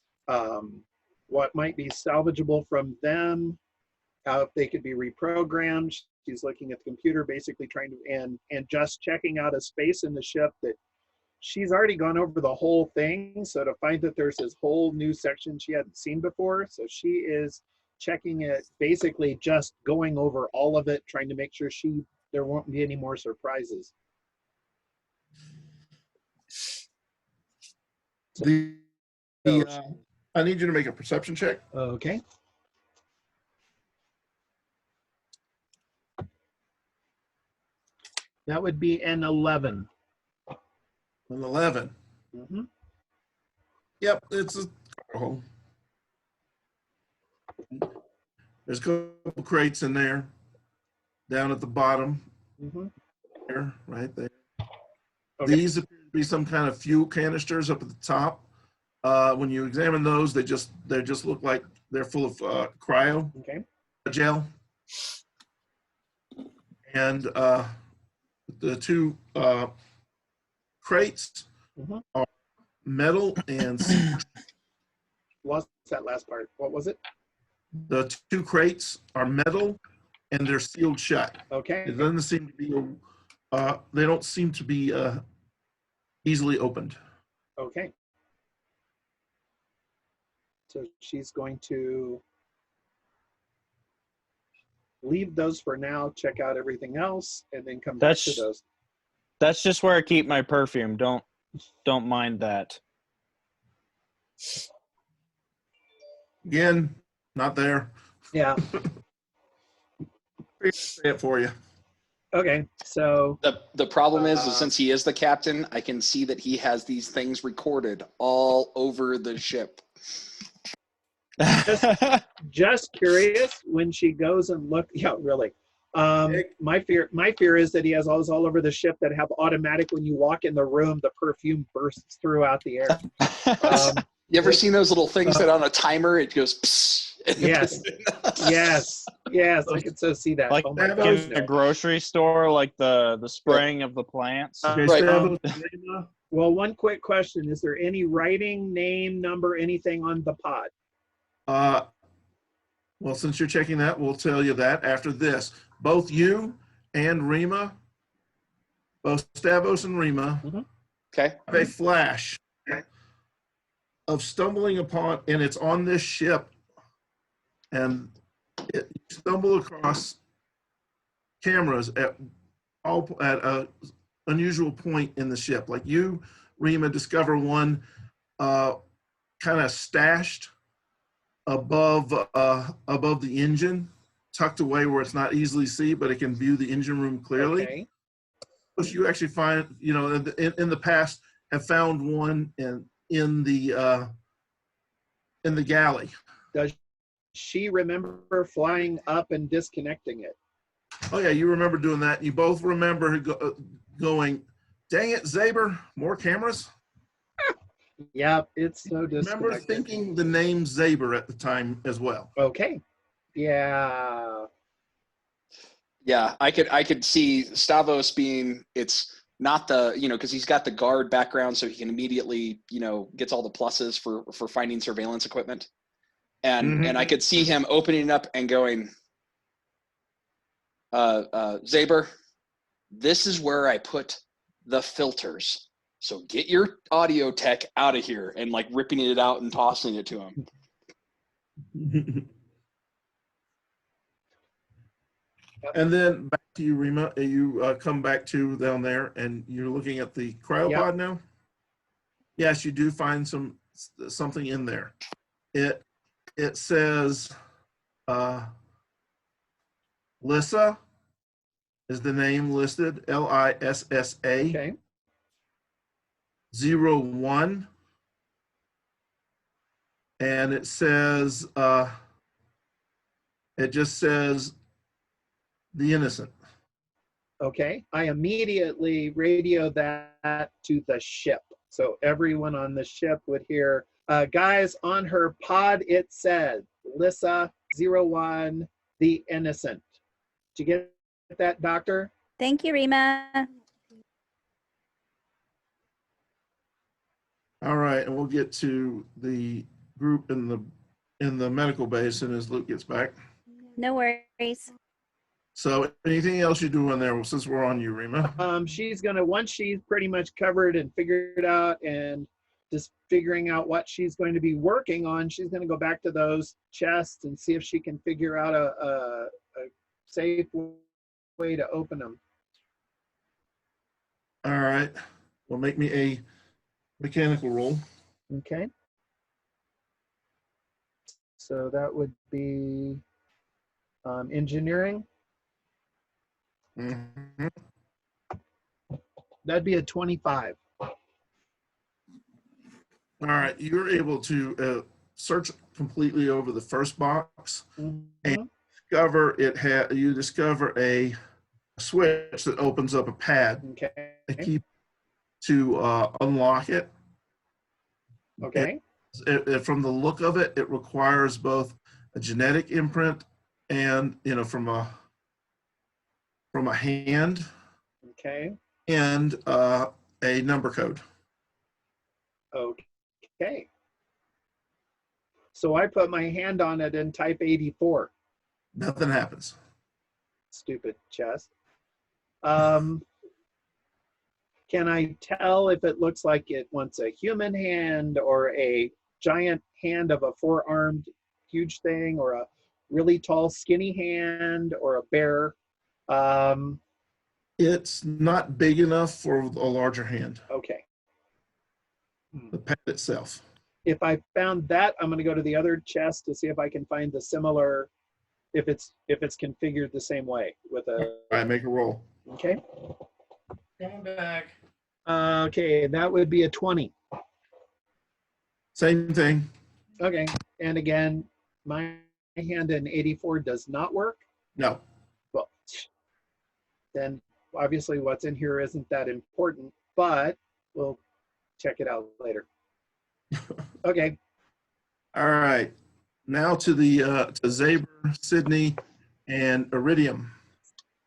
what might be salvageable from them, how if they could be reprogrammed. She's looking at the computer, basically trying to, and just checking out a space in the ship that she's already gone over the whole thing. So to find that there's this whole new section she hadn't seen before. So she is checking it, basically just going over all of it, trying to make sure there won't be any more surprises. I need you to make a perception check. Okay. That would be an 11. An 11. Mm-hmm. Yep, it's a cargo hold. There's a couple crates in there, down at the bottom, Mm-hmm. there, right there. Okay. These appear to be some kind of fuel canisters up at the top. When you examine those, they just look like they're full of cryo Okay. gel. And the two crates Mhm. are metal and Lost that last part. What was it? the two crates are metal and they're sealed shut. Okay. It doesn't seem to be they don't seem to be easily opened. Okay. So she's going to leave those for now, check out everything else, and then come back to those. That's just where I keep my perfume. Don't mind that. Again, not there. Yeah. Say it for you. Okay. So The problem is since he is the captain, I can see that he has these things recorded all over the ship. just curious, when she goes and look, yeah, really. My fear is that he has all over the ship that have automatic, when you walk in the room, the perfume bursts throughout the air. You ever seen those little things that on a timer it goes psst? Yes. yes, I can so see that. Like Oh my in gosh. a grocery store, like the spraying of the plants. Okay, Right. Stavros, Well, one quick question. Is there any writing, name, number, anything on the pod? well, since you're checking that, we'll tell you that after this. Both you and Rima, both Stavros and Rima, Okay. have a flash of stumbling upon, and it's on this ship, and you stumble across cameras at a unusual point in the ship. Like you, Rima, discover one kind of stashed above the engine, tucked away where it's not easily seen, but it can view the engine room clearly. Okay. So you actually find, in the past, have found one in the galley. Does she remember flying up and disconnecting it? Oh yeah, you remember doing that. You both remember going, "Dang it, Zaber, more cameras." Yep, it's so Remember disconnected. thinking the name Zaber at the time as well. Okay. Yeah. Yeah, I could see Stavros being, it's not the, because he's got the guard background, so he can immediately, gets all the pluses for finding surveillance equipment. And I could see him opening it up and going, Zaber, this is where I put the filters. So get your audio tech out of here, and like ripping it out and tossing it to him. And then back to you, Rima. You come back to down there, and you're looking at the cryopod now. Yes, you do find something in there. It says Lissa is the name listed, Lissa. Okay. 01. And it says, it just says the innocent. Okay. I immediately radio that to the ship. So everyone on the ship would hear, guys, on her pod it said, Lissa 01, the innocent. Did you get that, Doctor? Thank you, Rima. All right, and we'll get to the group in the medical bay as soon as Luke gets back. No worries. So anything else you do in there since we're on you, Rima? She's gonna, once she's pretty much covered and figured out and just figuring out what she's going to be working on, she's gonna go back to those chests and see if she can figure out a safe way to open them. All right. Well, make me a mechanical roll. Okay. So that would be engineering. Mhm. That'd be a 25. All right. You're able to search completely over the first box Mhm. and you discover a switch that opens up a pad. Okay. To unlock it. Okay. From the look of it, it requires both a genetic imprint and, from a hand Okay. and a number code. Okay. So I put my hand on it and type 84. Nothing happens. Stupid chest. Can I tell if it looks like it wants a human hand or a giant hand of a four-armed huge thing or a really tall skinny hand or a bear? It's not big enough for a larger hand, Okay. the pad itself. If I found that, I'm going to go to the other chest to see if I can find the similar, if it's configured the same way with a. All right, make a roll. Okay. Come back. Okay, that would be a 20. Same thing. Okay, and again, my hand in 84 does not work. No. Well, then obviously what's in here isn't that important, but we'll check it out later. Okay. All right. Now to the to Zaber, Sydney, and Iridium.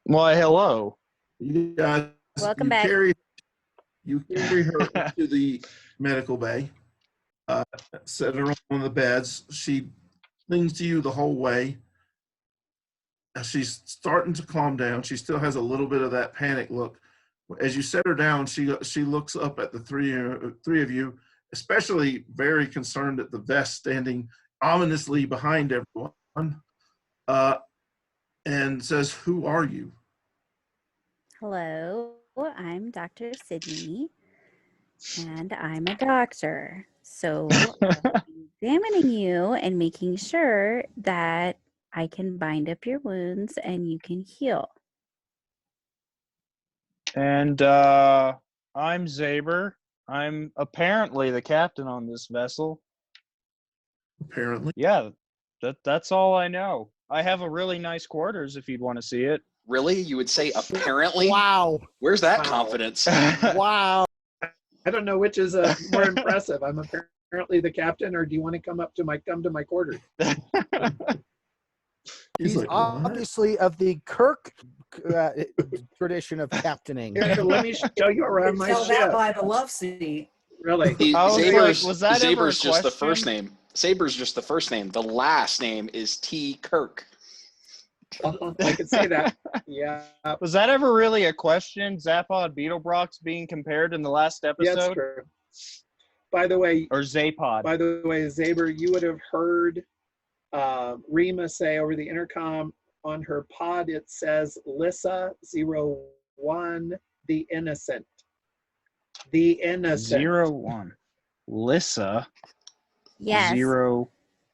Why, hello. You guys, Welcome back. You carry her to the medical bay, set her on one of the beds. She clings to you the whole way. She's starting to calm down. She still has a little bit of that panic look. As you set her down, she looks up at the three of you, especially very concerned at the vest standing ominously behind everyone, and says, "Who are you?" Hello, I'm Dr. Sydney, and I'm a doctor. So I'm examining you and making sure that I can bind up your wounds and you can heal. And I'm Zaber. I'm apparently the captain on this vessel. Apparently. Yeah, that's all I know. I have a really nice quarters if you'd want to see it. Really? You would say apparently? Wow. Where's that Wow. confidence? Wow. I don't know which is more impressive. I'm apparently the captain, or do you want to come to my quarters? He's He's like, "What?" obviously of the Kirk tradition of captaining. Here, let me show you around my Tell that ship. by the love seat. Really? I was Zaber's, like, was that ever a Zaber's just the first question? name. Saber's just the first name. The last name is T. Kirk. I could say that. Yeah. Was that ever really a question? Zapod Beetlebrox being compared in the last Yeah, it's episode? true. By the way, Or Zapod? Zaber, you would have heard Rima say over the intercom on her pod, it says Lissa 01, the innocent. The innocent. 01. Lissa Yes. 01.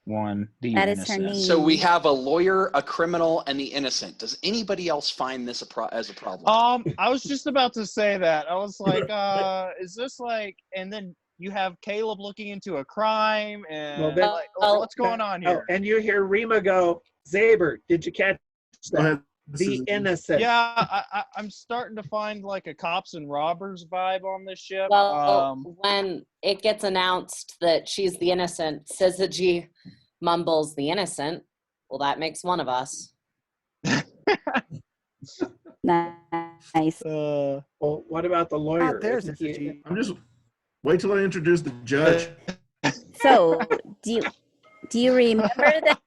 one, the That is her innocent. name. So we have a lawyer, a criminal, and the innocent. Does anybody else find this as a problem? I was just about to say that. I was like, is this like, and then you have Caleb looking into a crime and Well, then- like, Oh, what's going on Oh, here? and you hear Rima go, Zaber, did you catch Go that? ahead. The innocent. Yeah, I'm starting to find like a cops and robbers vibe on this ship. well, when it gets announced that she's the innocent, Syzygy mumbles the innocent. Well, that makes one of us. Nice. Well, what about the lawyer? there's Isn't he- Syzygy. I'm just wait till I introduce the judge. So, do you remember that?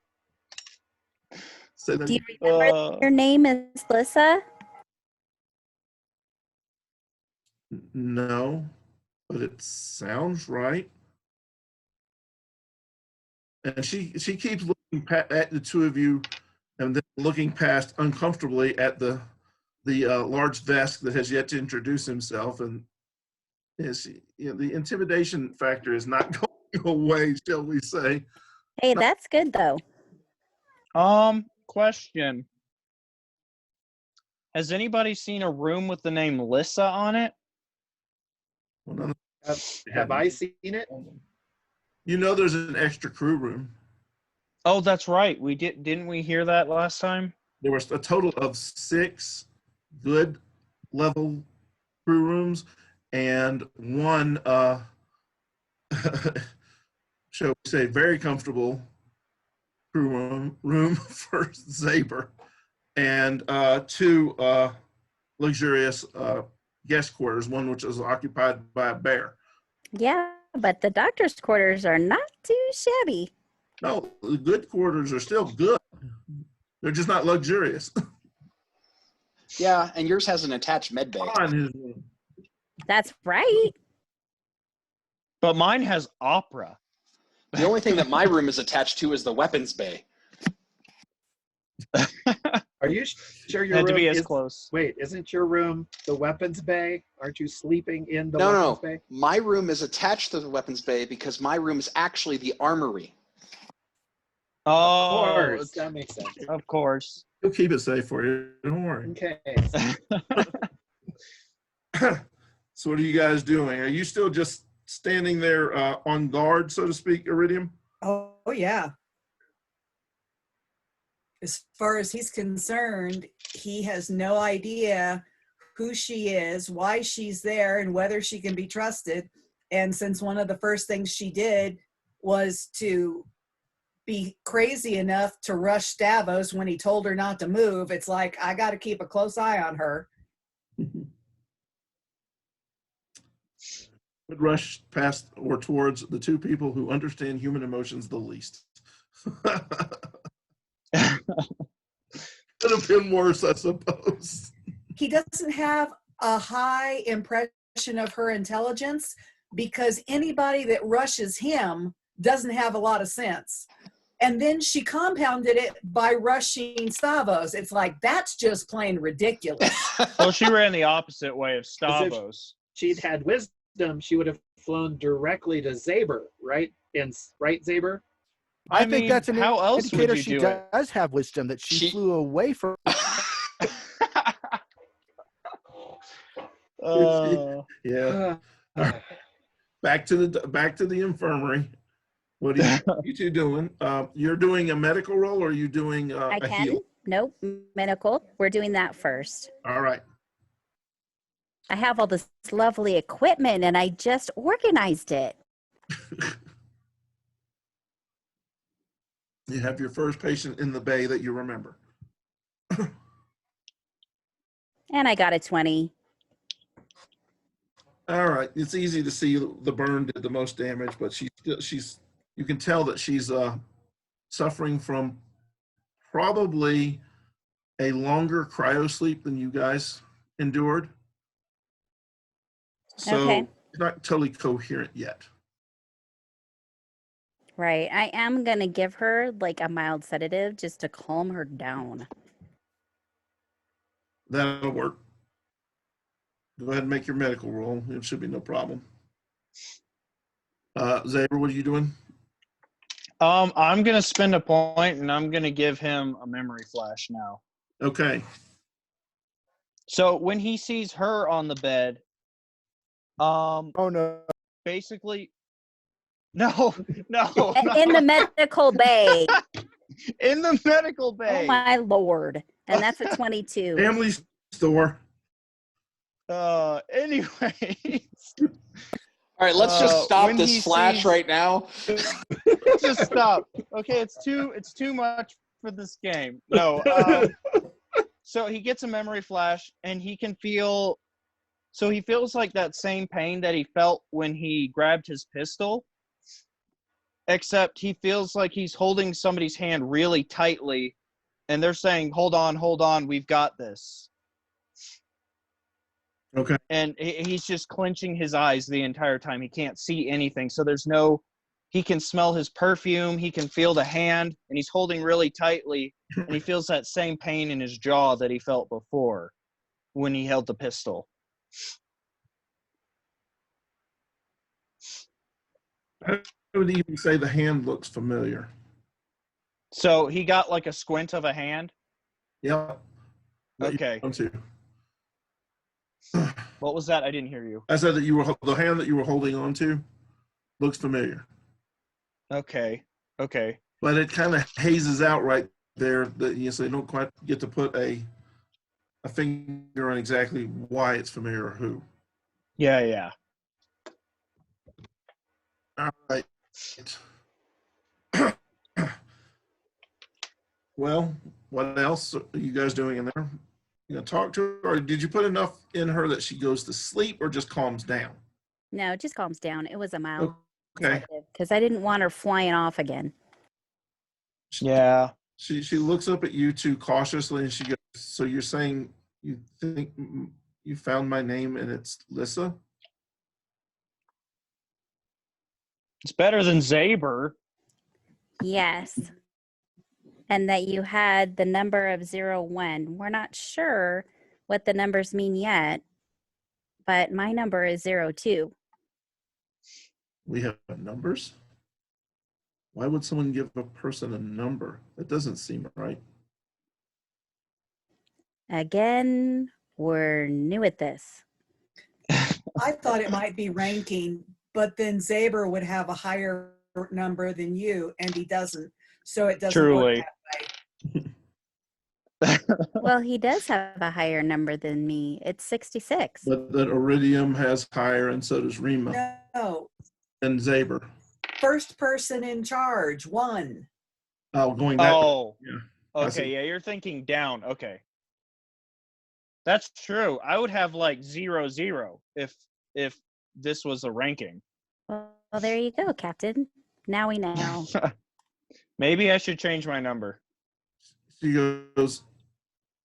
Say that Do you remember your name is Lissa? no, but it sounds right. And she keeps looking at the two of you, and then looking past uncomfortably at the large Vesk that has yet to introduce himself, and is the intimidation factor is not going away, shall we say? Hey, that's good though. Question. Has anybody seen a room with the name Lissa on it? Well, none of- Have I seen it? there's an extra crew room. Oh, that's right. Didn't we hear that last time? There was a total of 6 good level crew rooms and one shall we say very comfortable crew room for Zaber, and 2 luxurious guest quarters, one which is occupied by a bear. Yeah, but the doctor's quarters are not too shabby. No, the good quarters are still good. They're just not luxurious. Yeah, and yours has an attached med bay. On his room. That's right. But mine has opera. The only thing that my room is attached to is the weapons bay. Are you sure your Had to room be as is, close. wait, isn't your room the weapons bay? Aren't you sleeping in the No, weapons no, bay? my room is attached to the weapons bay because my room is actually the armory. Of Oh, course, that makes sense. of course. He'll keep it safe for you. Don't worry. Okay. So what are you guys doing? Are you still just standing there on guard, so to speak, Iridium? Oh, yeah. As far as he's concerned, he has no idea who she is, why she's there, and whether she can be trusted. And since one of the first things she did was to be crazy enough to rush Davos when he told her not to move, it's like, I got to keep a close eye on her. Would rush past or towards the 2 people who understand human emotions the least. Could have been worse, I suppose. He doesn't have a high impression of her intelligence because anybody that rushes him doesn't have a lot of sense. And then she compounded it by rushing Stavos. It's like, that's just plain ridiculous. Well, she ran the opposite way of Stavos. She'd had wisdom, she would have flown directly to Zaber, right? Right, Zaber? I I think mean, that's an how else would indicator you she do it? does have wisdom, that she flew away from. Yeah. Back to the infirmary. What are you 2 doing? You're doing a medical roll, or are you doing I a can. heal? Nope. Medical. We're doing that first. All right. I have all this lovely equipment and I just organized it. You have your first patient in the bay that you remember. And I got a 20. All right. It's easy to see the burn did the most damage, but she's you can tell that she's suffering from probably a longer cryo sleep than you guys endured. So Okay. it's not totally coherent yet. Right. I am going to give her like a mild sedative just to calm her down. That'll work. Go ahead and make your medical roll. It should be no problem. Zaber, what are you doing? I'm gonna spend a point, and I'm gonna give him a memory flash now. Okay. So when he sees her on the bed, Oh no. basically, no, no, In the medical bay. in the medical Oh bay. my lord. And that's a 22. Family store. Anyways, All right, let's just stop when this he flash sees- right now. just stop. Okay, it's too much for this game. No. So he gets a memory flash, and he can feel. So he feels like that same pain that he felt when he grabbed his pistol, except he feels like he's holding somebody's hand really tightly, and they're saying, hold on, we've got this. Okay. And he's just clenching his eyes the entire time. He can't see anything. So he can smell his perfume, he can feel the hand, and he's holding really tightly, and he feels that same pain in his jaw that he felt before when he held the pistol. I would even say the hand looks familiar. So he got like a squint of a hand. Yep. That you Okay. want to. What was that? I didn't hear you. I said that the hand that you were holding on to looks familiar, Okay. but it kind of hazes out right there. That so you don't quite get to put a finger on exactly why it's familiar or who. Yeah. All right. Well, what else are you guys doing in there? You gonna talk to her, or did you put enough in her that she goes to sleep, or just calms down? No, it just calms down. It was a mild Okay. because I didn't want her flying off again. Yeah. She looks up at you two cautiously, and she goes, "So you're saying you think you found my name and it's Lissa?" It's better than Zaber. Yes. And that you had the number of 01. We're not sure what the numbers mean yet, but my number is 02. We have numbers? Why would someone give a person a number? That doesn't seem right. Again, we're new at this. I thought it might be ranking, but then Zaber would have a higher number than you, and he doesn't. So it doesn't work Truly. that way. Well, he does have a higher number than me. It's 66. But that Iridium has higher, and so does Rima No, and Zaber. first person in charge, 1. Oh, going that Oh. Yeah. I see. Okay, yeah, you're thinking down. Okay. That's true. I would have like 00 if this was a ranking. Well, there you go, Captain. Now we know. Maybe I should change my number. She goes,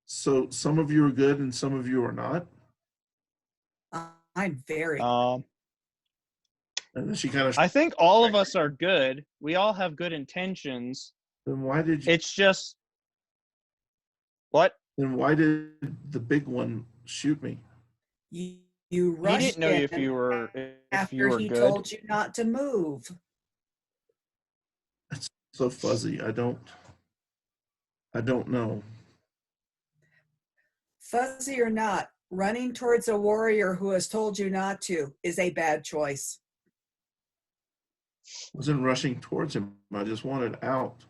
so some of you are good and some of you are not? I'm very. And then she kind of, I think all of us are good. We all have good intentions. then why did you, It's just what? then why did the big one shoot me? You He rushed didn't know in if you were after he good. told you not to move. It's so fuzzy. I don't know. Fuzzy or not, running towards a warrior who has told you not to is a bad choice. Wasn't rushing towards him. I just wanted out.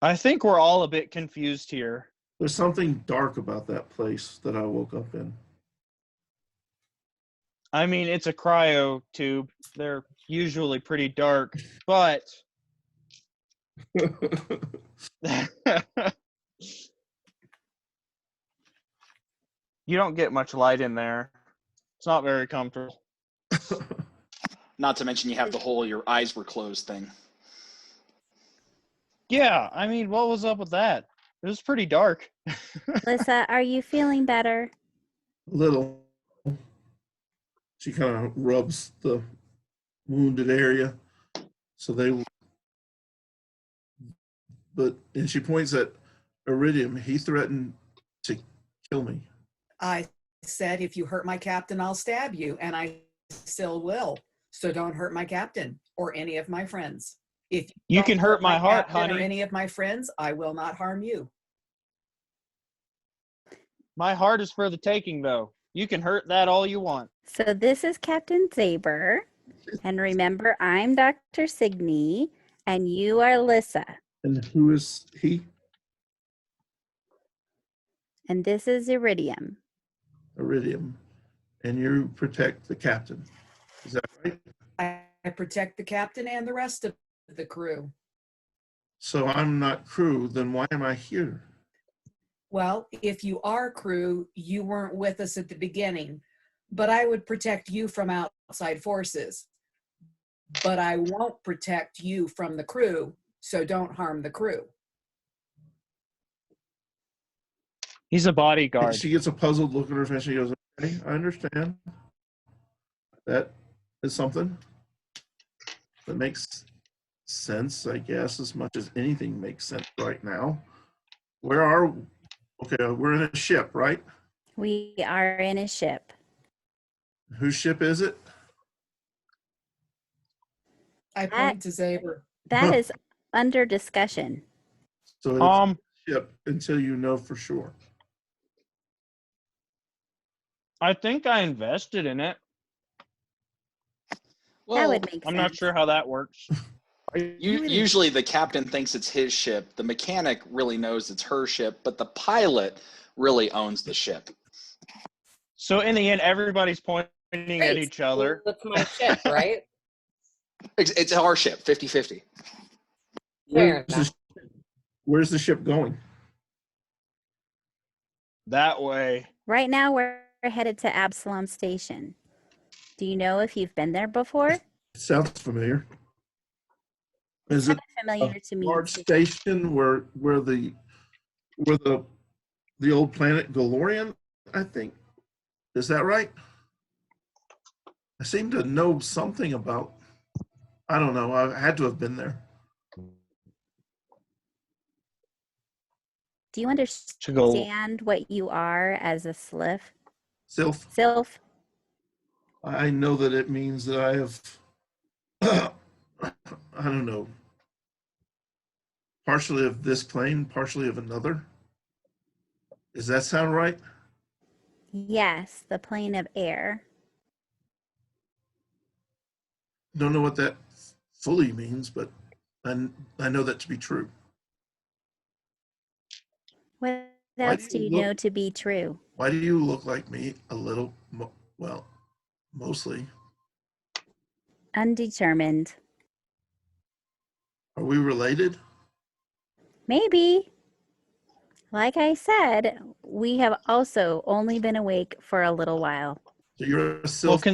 I think we're all a bit confused here. There's something dark about that place that I woke up in. I mean, it's a cryo tube. They're usually pretty dark, but you don't get much light in there. It's not very comfortable. Not to mention you have the whole your eyes were closed thing. Yeah, I mean, what was up with that? It was pretty dark. Lissa, are you feeling better? A little. She kind of rubs the wounded area. So and she points at Iridium. He threatened to kill me. I said, if you hurt my captain, I'll stab you, and I still will. So don't hurt my captain or any of my friends. If You don't can hurt my heart, captain or honey. any of my friends, I will not harm you. My heart is for the taking, though. You can hurt that all you want. So this is Captain Zaber. And remember, I'm Dr. Signey, and you are Lissa. And who is he? And this is Iridium. Iridium. And you protect the captain. Is that right? I protect the captain and the rest of the crew. So I'm not crew, then why am I here? Well, if you are crew, you weren't with us at the beginning, but I would protect you from outside forces. But I won't protect you from the crew, so don't harm the crew. He's a bodyguard. She gets a puzzled look on her face. She goes, okay, I understand. That is something that makes sense, I guess, as much as anything makes sense right now. Where are, okay, we're in a ship, right? We are in a ship. Whose ship is it? I point to Zaber. That is under discussion. So it's a ship until you know for sure. I think I invested in it. Well, That would make sense. I'm not sure how that works. Usually the captain thinks it's his ship. The mechanic really knows it's her ship, but the pilot really owns the ship. So in the end, everybody's pointing at Great. each other. That's my ship, right? It's our ship, 50-50. Fair enough. Where's the ship going? That way. Right now, we're headed to Absalom Station. Do you know if you've been there before? It sounds familiar. Is it Familiar to me. large too. station where the old planet Galorian, I think? Is that right? I seem to know something about, I don't know, I had to have been there. Do you understand what you are as a sylph? Sylph, Sylph? I know that it means that I have, I don't know, partially of this plane, partially of another. Does that sound right? Yes, the plane of air. Don't know what that fully means, but I know that to be true. What Why else do do you you look- know to be true? Why do you look like me a little, well, mostly? Undetermined. Are we related? Maybe. Like I said, we have also only been awake for a little while. So you're a Well, sylph.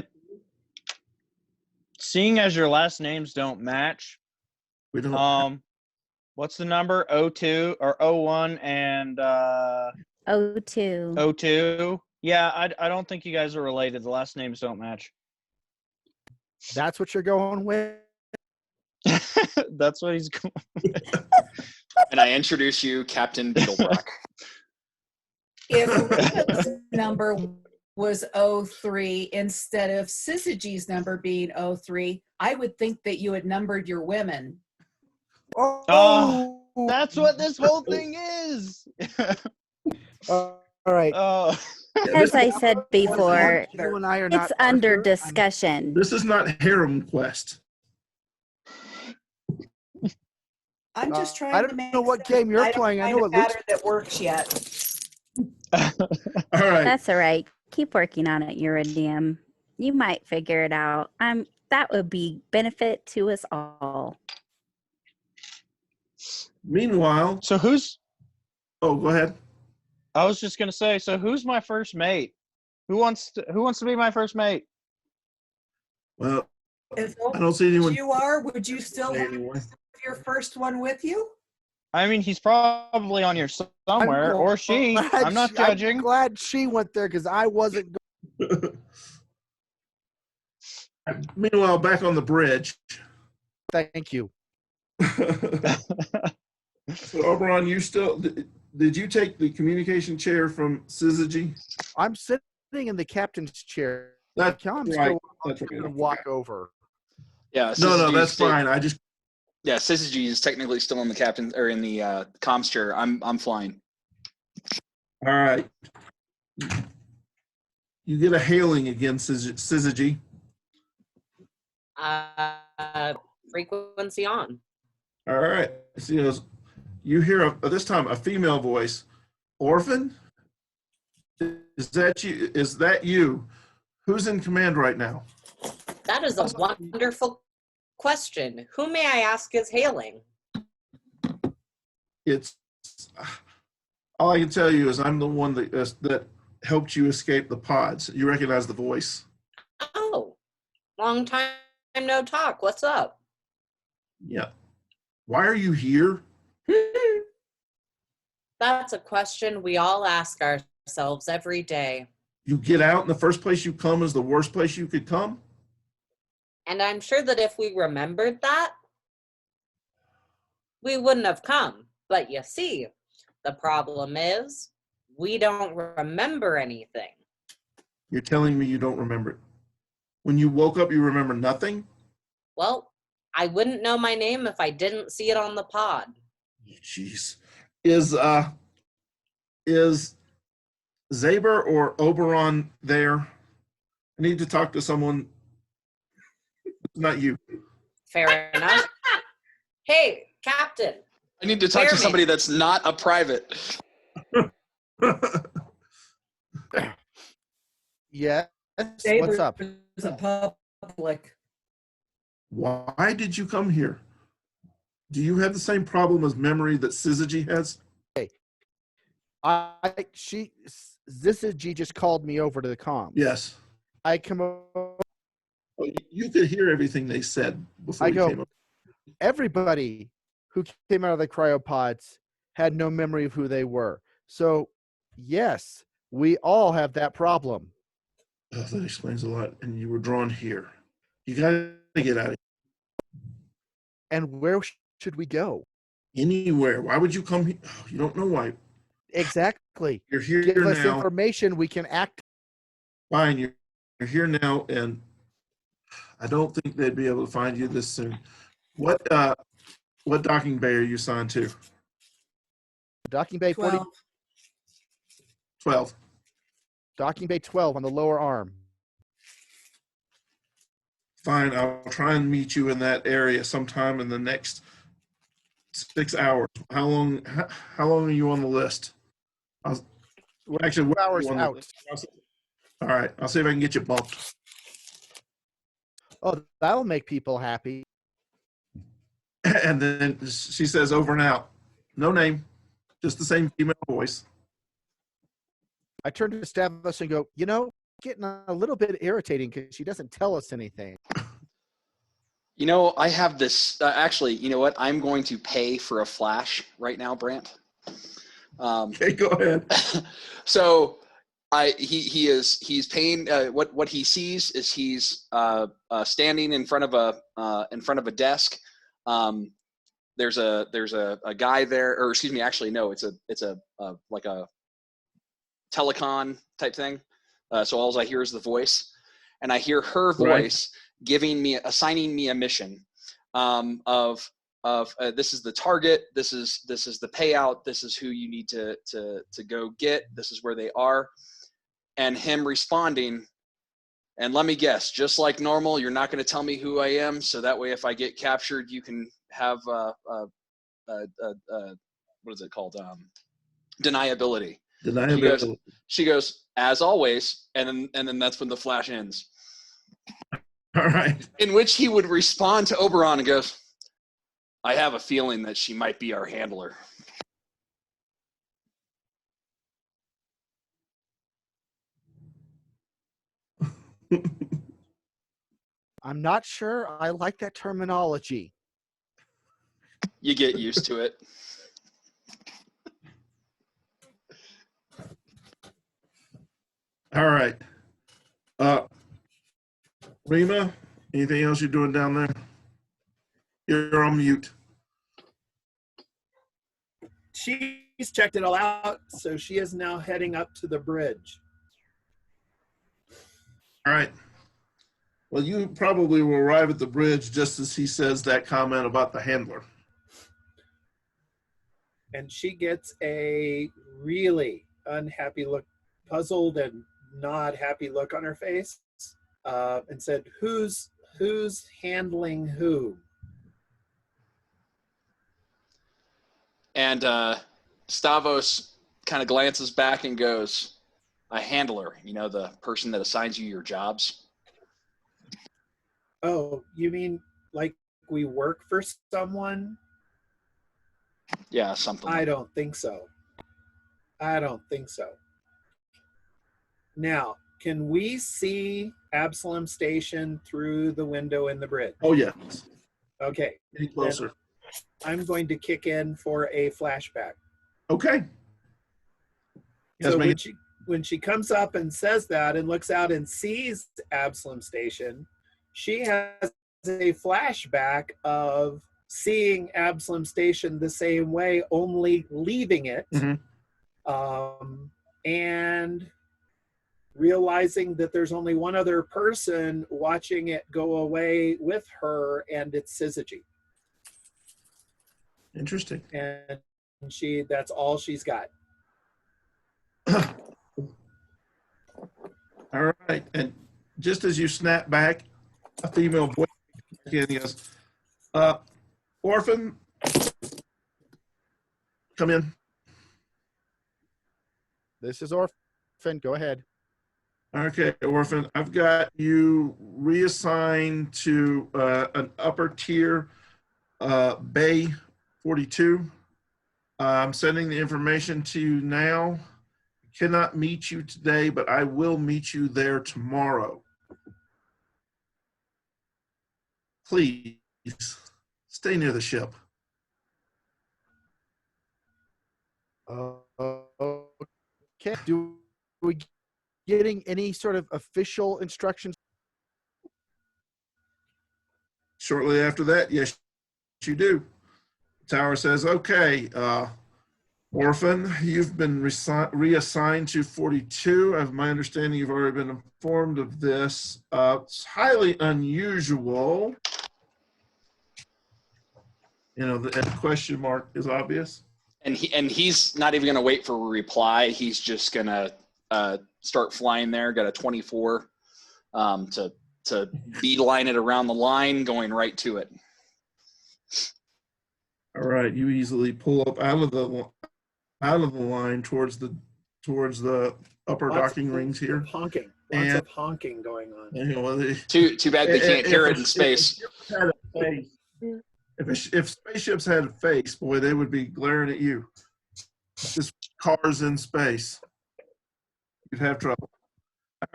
seeing as your last names don't match, We don't. what's the number? 02 or 01 and O2. 02? Yeah, I don't think you guys are related. The last names don't match. That's what you're going with? That's what he's going. And I introduce you, Captain Beetlebrock. If Rita's number was 03 instead of Syzygy's number being 03, I would think that you had numbered your women. Oh, that's what this whole thing is. All right. Oh. As I said before, You and I are not it's under Arthur. discussion. This is not harem quest. I'm just trying I to don't make know what sense. game you're I don't playing. I find know a what Luke's pattern that works yet. All right. That's all right. Keep working on it, Iridium. You might figure it out. That would be benefit to us all. Meanwhile, So who's? oh, go ahead. I was just gonna say. So who's my first mate? Who wants to be my first mate? Well, If I don't see anyone. you are, would you still have Anyway. your first one with you? I mean, he's probably on here somewhere, or she. I'm not judging. I'm glad she went there because I wasn't. Meanwhile, back on the bridge. Thank you. So, Oberon, you still did you take the communication chair from Syzygy? I'm sitting in the captain's chair. That's I'm right. still That's right. going to walk over. Yeah, No, Syzygy that's fine. I just Yeah, Syzygy is technically still in the captain or in the comms chair. I'm flying. all right. You get a hailing again, Syzygy. Frequency on. All right. She goes, you hear this time a female voice. Orphan? Is that you? Is that you? Who's in command right now? That is a wonderful question. Who may I ask is hailing? It's all I can tell you is I'm the one that helped you escape the pods. You recognize the voice? Oh, long time no talk. What's up? Yeah. Why are you here? That's a question we all ask ourselves every day. You get out and the first place you come is the worst place you could come? And I'm sure that if we remembered that, we wouldn't have come. But you see, the problem is we don't remember anything. You're telling me you don't remember it. When you woke up, you remember nothing? Well, I wouldn't know my name if I didn't see it on the pod. Jeez. Is Zaber or Oberon there? I need to talk to someone. Not you. Fair enough. Hey, Captain. I need to talk to Where somebody me? that's not a private. Yes. What's up? There's a public. Why did you come here? Do you have the same problem as memory that Syzygy has? Syzygy just called me over to the comms. Yes. I come over. Oh, you could hear everything they said before I you go, came up. everybody who came out of the cryopods had no memory of who they were. So, yes, we all have that problem. Oh, that explains a lot. And you were drawn here. You got to get out of And where should we go? here. Anywhere. Why would you come here? Oh, you don't know why. Exactly. You're here Give us now. information we can act. Fine. You're here now, and I don't think they'd be able to find you this soon. What docking bay are you assigned to? Docking Bay 40, 12. 12. Docking Bay 12 on the lower arm. Fine. I'll try and meet you in that area sometime in the next 6 hours. How long are you on the list? Actually, Two where are hours you on the out. list? All right. I'll see if I can get you bumped. Oh, that'll make people happy. And then she says, over and out. No name, just the same female voice. I turn to Stavros and go, getting a little bit irritating because she doesn't tell us anything. You know, I have this. Actually, you know what? I'm going to pay for a flash right now, Brant. Okay, go ahead. So, he's paying. What he sees is he's standing in front of a desk. There's a guy there, or excuse me, actually no, it's a like a telecon type thing. So all I hear is the voice, and I hear her voice assigning me a mission of this is the target, this is the payout, this is who you need to go get, this is where they are, and him responding. And let me guess, just like normal, you're not going to tell me who I am, so that way if I get captured, you can have what is it called? Deniability. Deniability. She goes, as always, and then that's when the flash ends. All right. In which he would respond to Oberon and goes, I have a feeling that she might be our handler. I'm not sure I like that terminology. You get used to it. All right. Rima, anything else you're doing down there? You're on mute. She's checked it all out, so she is now heading up to the bridge. All right. Well, you probably will arrive at the bridge just as he says that comment about the handler. And she gets a really unhappy look, puzzled and not happy look on her face, and said, who's handling who? And Stavos kind of glances back and goes, a handler, you know, the person that assigns you your jobs. Oh, you mean like we work for someone? Yeah, something I like don't think so. I don't think so. Now, can we see Absalom Station through the window in the bridge? Oh, yes. Okay, Any closer. I'm going to kick in for a flashback. Okay. Yes, So make when she comes up and says that and looks out and sees Absalom Station, she has a flashback of seeing Absalom Station the same way, only leaving it, Mhm. and realizing that there's only one other person watching it go away with her, and it's Syzygy. Interesting. And that's all she's got. All right. And just as you snap back, a female voice goes, Orphan, come in. This is Orphan. Go ahead. Okay, Orphan, I've got you reassigned to an upper tier, Bay 42. I'm sending the information to you now. Cannot meet you today, but I will meet you there tomorrow. Please stay near the ship. Okay. Do we getting any sort of official instructions? Shortly after that, yes, you do. Tower says, okay, Orphan, you've been reassigned to 42. Of my understanding, you've already been informed of this. It's highly unusual. You know, the question mark is obvious. And he's not even going to wait for a reply. He's just going to start flying there. Got a 24 to beeline it around the line, going right to it. All right, you easily pull up out of the line towards the upper docking rings here. Honking. And- Lots of honking going on. You know, Too bad they can't hear it in space. If spaceships had a face, boy, they would be glaring at you. This car's in space. You'd have trouble.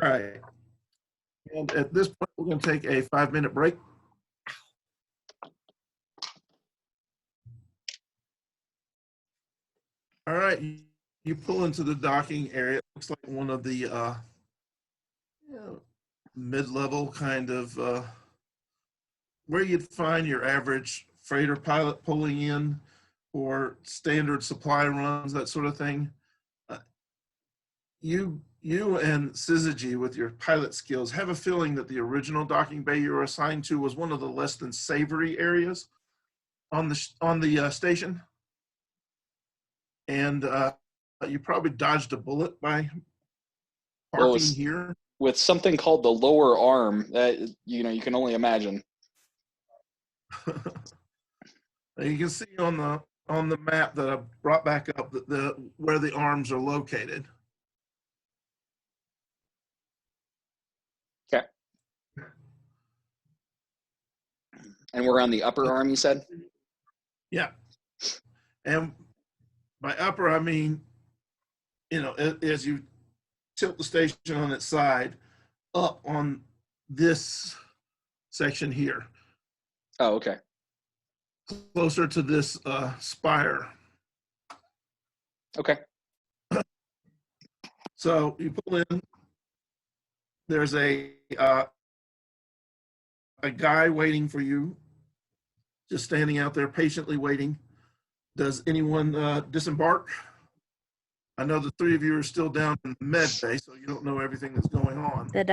All right. And at this point, we're going to take a 5-minute break. All right. You pull into the docking area. It looks like one of the mid-level kind of where you'd find your average freighter pilot pulling in or standard supply runs, that sort of thing. You and Syzygy, with your pilot skills, have a feeling that the original docking bay you were assigned to was one of the less than savory areas on the station, and you probably dodged a bullet by parking here. With something called the lower arm, you can only imagine. You can see on the map that I brought back up that where the arms are located. Okay. And we're on the upper arm, you said? Yeah. And by upper, I mean, as you tilt the station on its side, up on this section here. Oh, okay. Closer to this spire. Okay. So you pull in. There's a guy waiting for you, just standing out there patiently waiting. Does anyone disembark? I know the three of you are still down in the med bay, so you don't know everything that's going on. The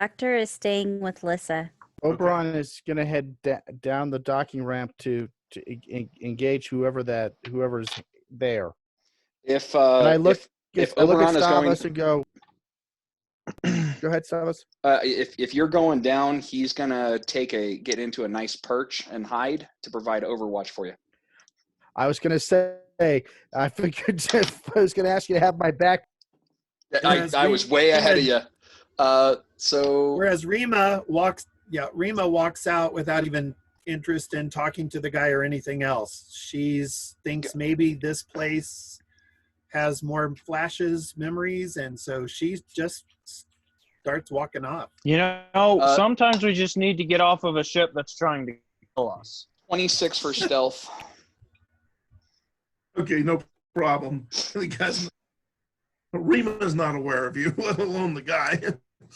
Doctor is staying with Lissa. Oberon is going to head down the docking ramp to engage whoever's there. If And I look if I look at Oberon is going, Stavros and go, go ahead, Stavros. if you're going down, he's gonna get into a nice perch and hide to provide overwatch for you. I was going to say, I figured I was going to ask you to have my back. I was way ahead of you. So Whereas Rima walks out without even interest in talking to the guy or anything else. She thinks maybe this place has more flashes, memories, and so she just starts walking off. You know, sometimes we just need to get off of a ship that's trying to kill us. 26 for stealth. Okay, no problem. The guy's Rima's not aware of you, let alone the guy.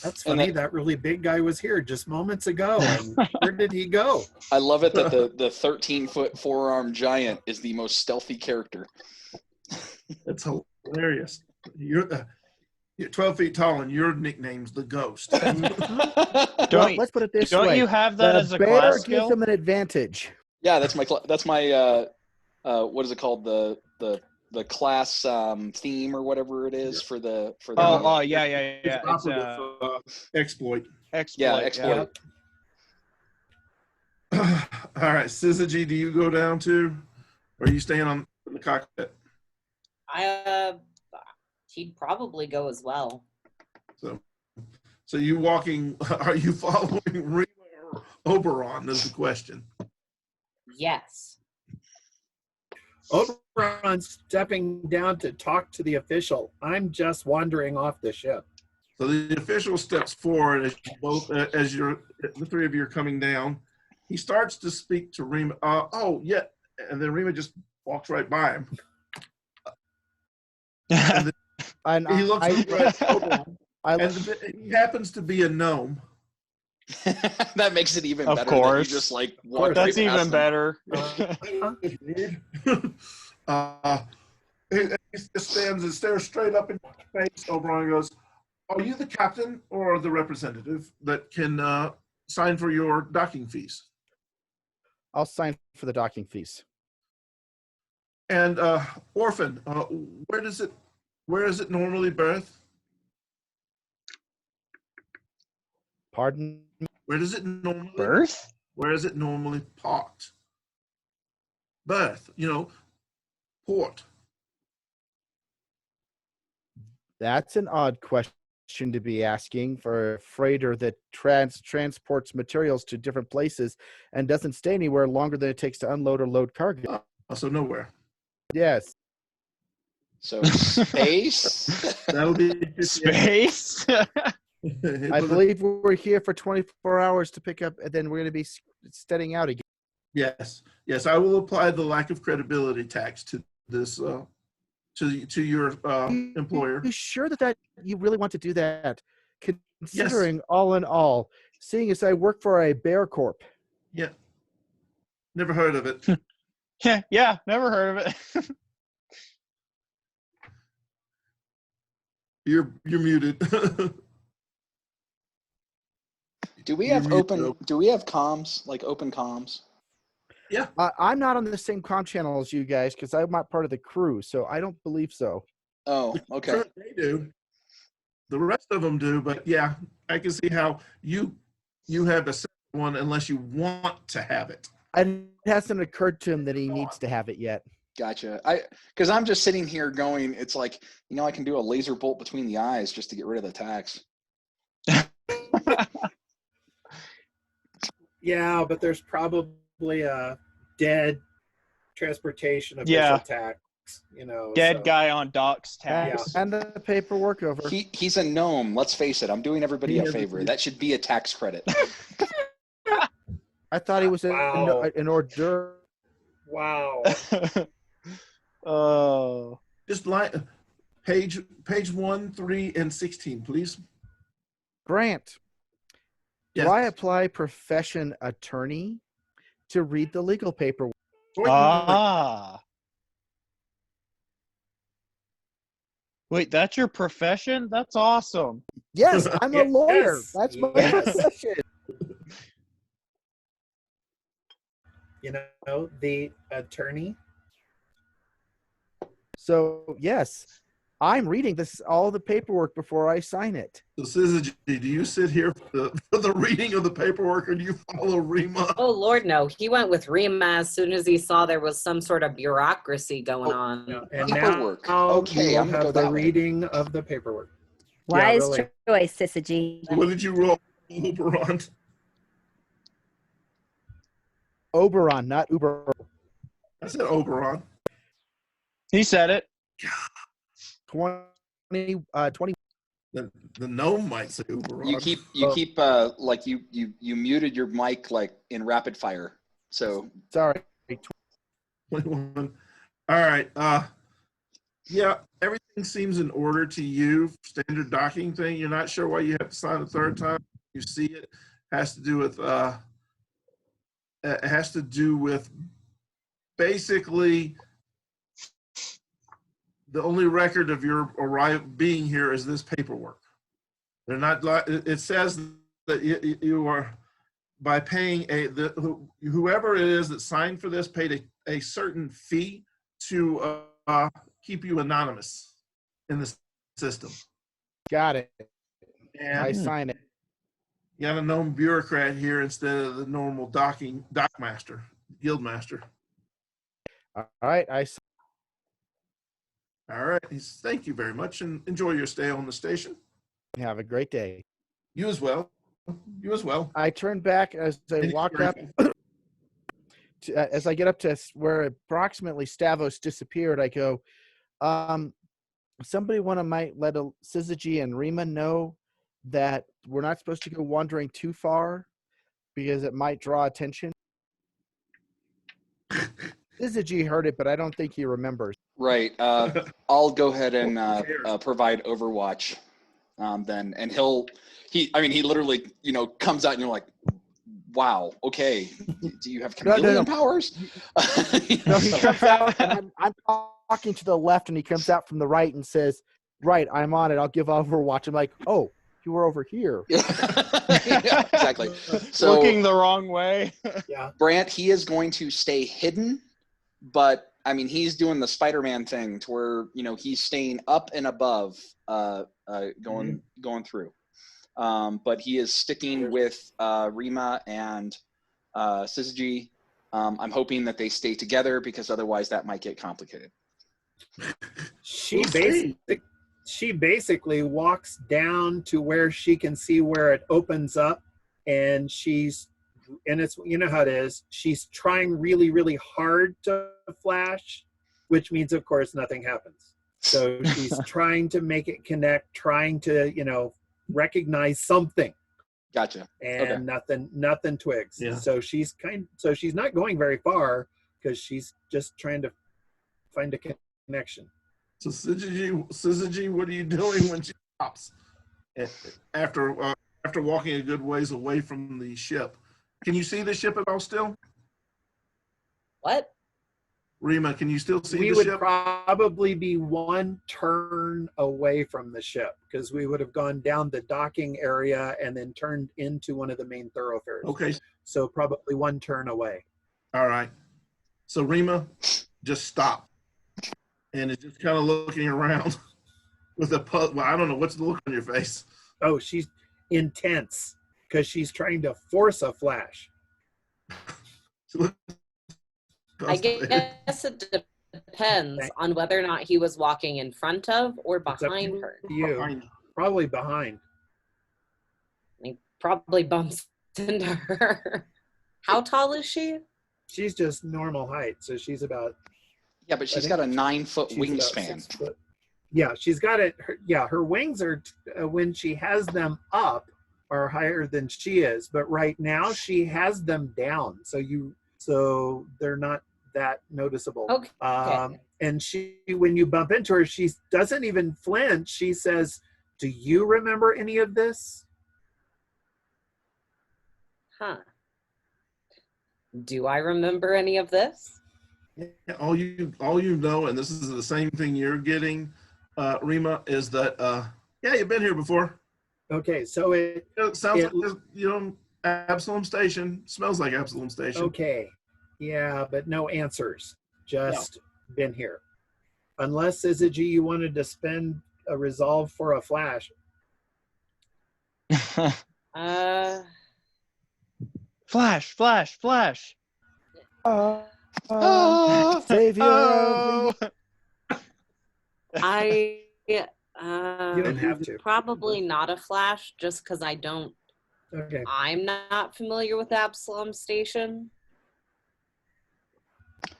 That's funny. That really big guy was here just moments ago. And where did he go? I love it that the 13-foot four-armed giant is the most stealthy character. That's hilarious. You're 12 feet tall, and your nickname's the Ghost. Well, let's put it this way. Don't you have that the as a bear class gives skill? them an advantage. Yeah, that's my what is it called, the class theme or whatever it is for the Yeah. It's It's operative, exploit. exploit. yeah, exploit. All right, Syzygy, do you go down too? Or are you staying on the cockpit? He'd probably go as well. So you walking, are you following Rima or Oberon is the question. Yes. Oberon's stepping down to talk to the official. I'm just wandering off the ship. So the official steps forward as the three of you are coming down. He starts to speak to Rima. And then Rima just walks right by him. And he looks over at Oberon. He happens to be a gnome. That makes it even Of better. course. That you just like walk That's right past even him. better. He just stands and stares straight up in your face. Oberon goes, "Are you the captain or the representative that can sign for your docking fees?" I'll sign for the docking fees. And Orphan, where is it normally berth? Pardon? Where does it normally Birth? Where is it normally parked? Berth, port. That's an odd question to be asking for a freighter that transports materials to different places and doesn't stay anywhere longer than it takes to unload or load cargo. So nowhere. Yes. So space. That would be Space? I believe we're here for 24 hours to pick up, and then we're going to be steading out again. Yes. I will apply the lack of credibility tax to this to your employer. You sure that you really want to do that? Considering all in all, seeing as I work for a bear corp. Yeah. Never heard of it. Yeah, never heard of it. You're muted. Do we You're have muted. do we have comms, like open comms? Yeah. I'm not on the same comm channel as you guys because I'm not part of the crew, so I don't believe so. Oh, okay. Sure, they do. The rest of them do, but yeah, I can see how you have a second one unless you want to have it. And it hasn't occurred to him that he needs to have it yet. Gotcha. Because I'm just sitting here going, it's like, I can do a laser bolt between the eyes just to get rid of the tax. Yeah, but there's probably a dead transportation official tax, Dead guy on docks tax. And the paperwork over. He's a gnome. Let's face it. I'm doing everybody a Yeah. favor. That should be a tax credit. I thought he was Wow. an hors d'oeuvre. Wow. Oh. Just like page 1, 3, and 16, please. Grant, Yes. do I apply profession attorney to read the legal paperwork? Ah. Wait, that's your profession? That's awesome. Yes, I'm a lawyer. Yes, That's my yes. profession. You know, the attorney. So yes, I'm reading all the paperwork before I sign it. So, Syzygy, do you sit here for the reading of the paperwork, or do you follow Rima? Oh, Lord, no. He went with Rima as soon as he saw there was some sort of bureaucracy going on. Yeah, and Paperwork. now Okay, we will I'm gonna go have the that way. reading of the paperwork. Wise really. choice, Syzygy. What did you roll, Oberon? Oberon, not Uber. I said Oberon. He said it. 20. The gnome might say Oberon. You keep like you muted your mic like in rapid fire. So Sorry. 21. All right. Yeah, everything seems in order to you. Standard docking thing. You're not sure why you have to sign a third time. You see it has to do with basically the only record of your being here is this paperwork. They're not. It says that you are, by paying whoever it is that signed for this paid a certain fee to keep you anonymous in the system. Got it. And I sign it. you got a known bureaucrat here instead of the normal dock master, guild master. All right. All right. Thank you very much, and enjoy your stay on the station. Have a great day. You as well. You as well. I turn back as I walk up. As I get up to where approximately Stavos disappeared, I go, somebody might let Syzygy and Rima know that we're not supposed to go wandering too far because it might draw attention. Syzygy heard it, but I don't think he remembers. right, I'll go ahead and provide Overwatch then, and he literally comes out and you're like, wow, okay, do you have chameleon powers? No, he comes out and I'm talking to the left and he comes out from the right and says, right, I'm on it. I'll give Overwatch. I'm like, oh, you were over here. Yeah, exactly. So Looking the wrong way. Yeah. Brant, he is going to stay hidden, but he's doing the Spider-Man thing to where he's staying up and above, going through. But he is sticking with Rima and Syzygy. I'm hoping that they stay together because otherwise that might get complicated. She basically walks down to where she can see where it opens up, and it's how it is. She's trying really, really hard to flash, which means of course nothing happens. So she's trying to make it connect, trying to recognize something. Gotcha. And nothing twigs. Yeah. So she's not going very far because she's just trying to find a connection. So Syzygy, what are you doing when she stops after walking a good ways away from the ship? Can you see the ship at all still? What? Rima, can you still see We the would ship? probably be one turn away from the ship because we would have gone down the docking area and then turned into one of the main thoroughfares. Okay. So probably one turn away. All right. So Rima just stopped and is just kind of looking around with well, I don't know, what's the look on your face? Oh, she's intense because she's trying to force a flash. I guess it depends on whether or not he was walking in front of or behind her. You probably behind. He probably bumps into her. How tall is she? She's just normal height, so she's about. Yeah, but she's got a 9-foot wingspan. Yeah, she's got it. Her wings are when she has them up are higher than she is, but right now she has them down, so they're not that noticeable. Okay. And when you bump into her, she doesn't even flinch. She says, "Do you remember any of this?" Huh. Do I remember any of this? All you know, and this is the same thing you're getting, Rima, is that yeah, you've been here before. Okay, so It sounds It- like Absalom Station. Smells like Absalom Station. okay, yeah, but no answers. Just been here. Unless Syzygy, you wanted to spend a resolve for a flash. Flash, flash, flash. Savior Oh! of I You don't have to. probably not a flash, just because Okay. I'm not familiar with Absalom Station.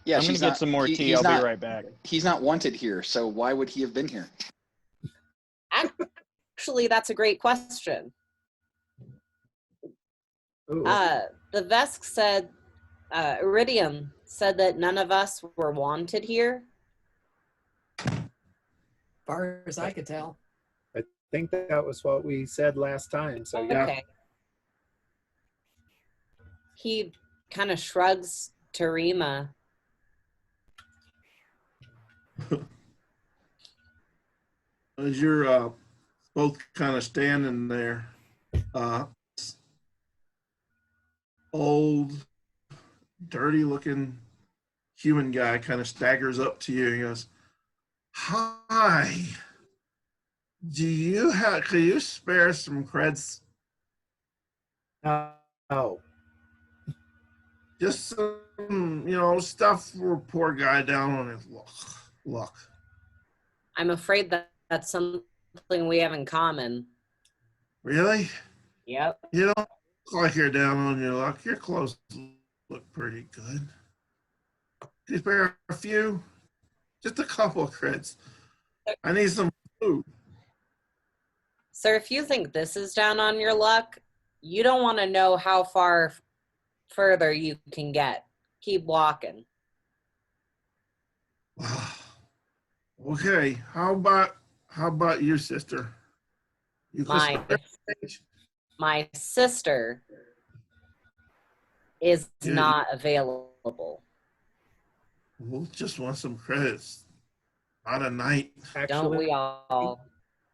Yeah, I'm gonna she's get not, some more he- tea. he's I'll not, be right back. He's not wanted here, so why would he have been here? Actually, that's a great question. Ooh. The Vesk said, Iridium said that none of us were wanted here. far as I could tell. I think that was what we said last time. So yeah. Okay. He kind of shrugs to Rima. As you're both kind of standing there, old, dirty-looking human guy kind of staggers up to you and goes, "Hi, can you spare some creds? Oh, Just some, stuff for a poor guy down on his luck." I'm afraid that that's something we have in common. Really? Yep. You don't look like you're down on your luck. Your clothes look pretty good. Can you spare a few? Just a couple of creds. I need some food. Sir, if you think this is down on your luck, you don't want to know how far further you can get. Keep walking. Okay, how about you, sister? You could My spare change? my sister is Yeah. not available. We'll just want some credits. Not a night. Don't actually, we all?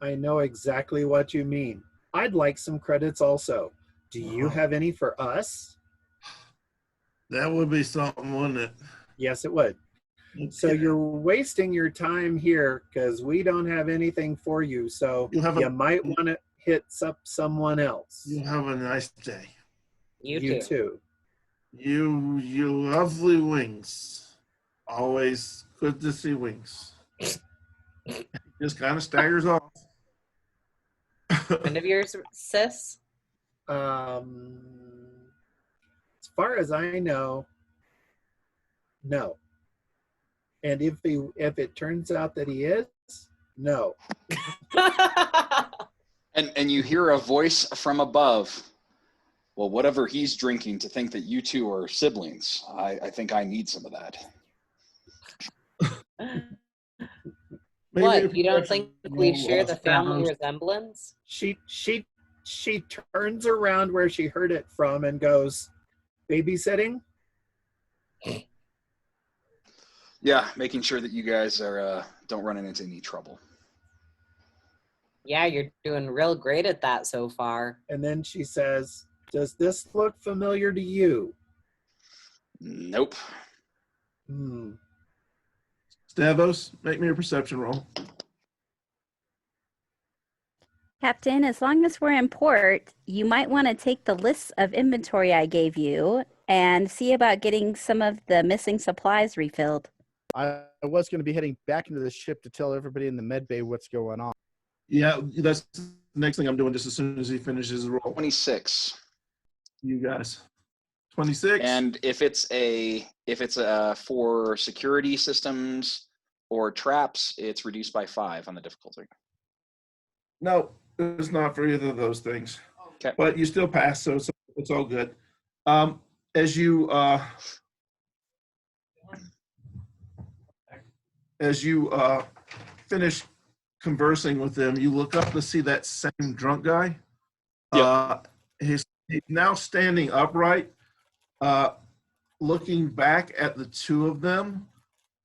I know exactly what you mean. I'd like some credits also. Do you have any for us? That would be something, wouldn't it? Yes, it would. So Okay. you're wasting your time here because we don't have anything for you. So You have you a- might want to hit up someone else. You have a nice day. You too. You lovely wings. Always good to see wings. Just kind of staggers off. Friend of yours, sis? As far as I know, no. And if it turns out that he is, no. And you hear a voice from above. Well, whatever he's drinking to think that you two are siblings, I think I need some of that. Maybe What? You don't perception think we roll, share the family Stavros. resemblance? She turns around where she heard it from and goes, babysitting? Yeah, making sure that you guys are don't run into any trouble. Yeah, you're doing real great at that so far. And then she says, does this look familiar to you? Nope. Stavros, make me a perception roll. Captain, as long as we're in port, you might want to take the lists of inventory I gave you and see about getting some of the missing supplies refilled. I was going to be heading back into the ship to tell everybody in the med bay what's going on. Yeah, that's the next thing I'm doing just as soon as he finishes his roll. 26. You guys. 26. And if it's for security systems or traps, it's reduced by 5 on the difficulty. No, it's not for either of those things. Okay. But you still pass, so it's all good. As you finish conversing with them, you look up to see that same drunk guy. He's now standing upright, looking back at the two of them,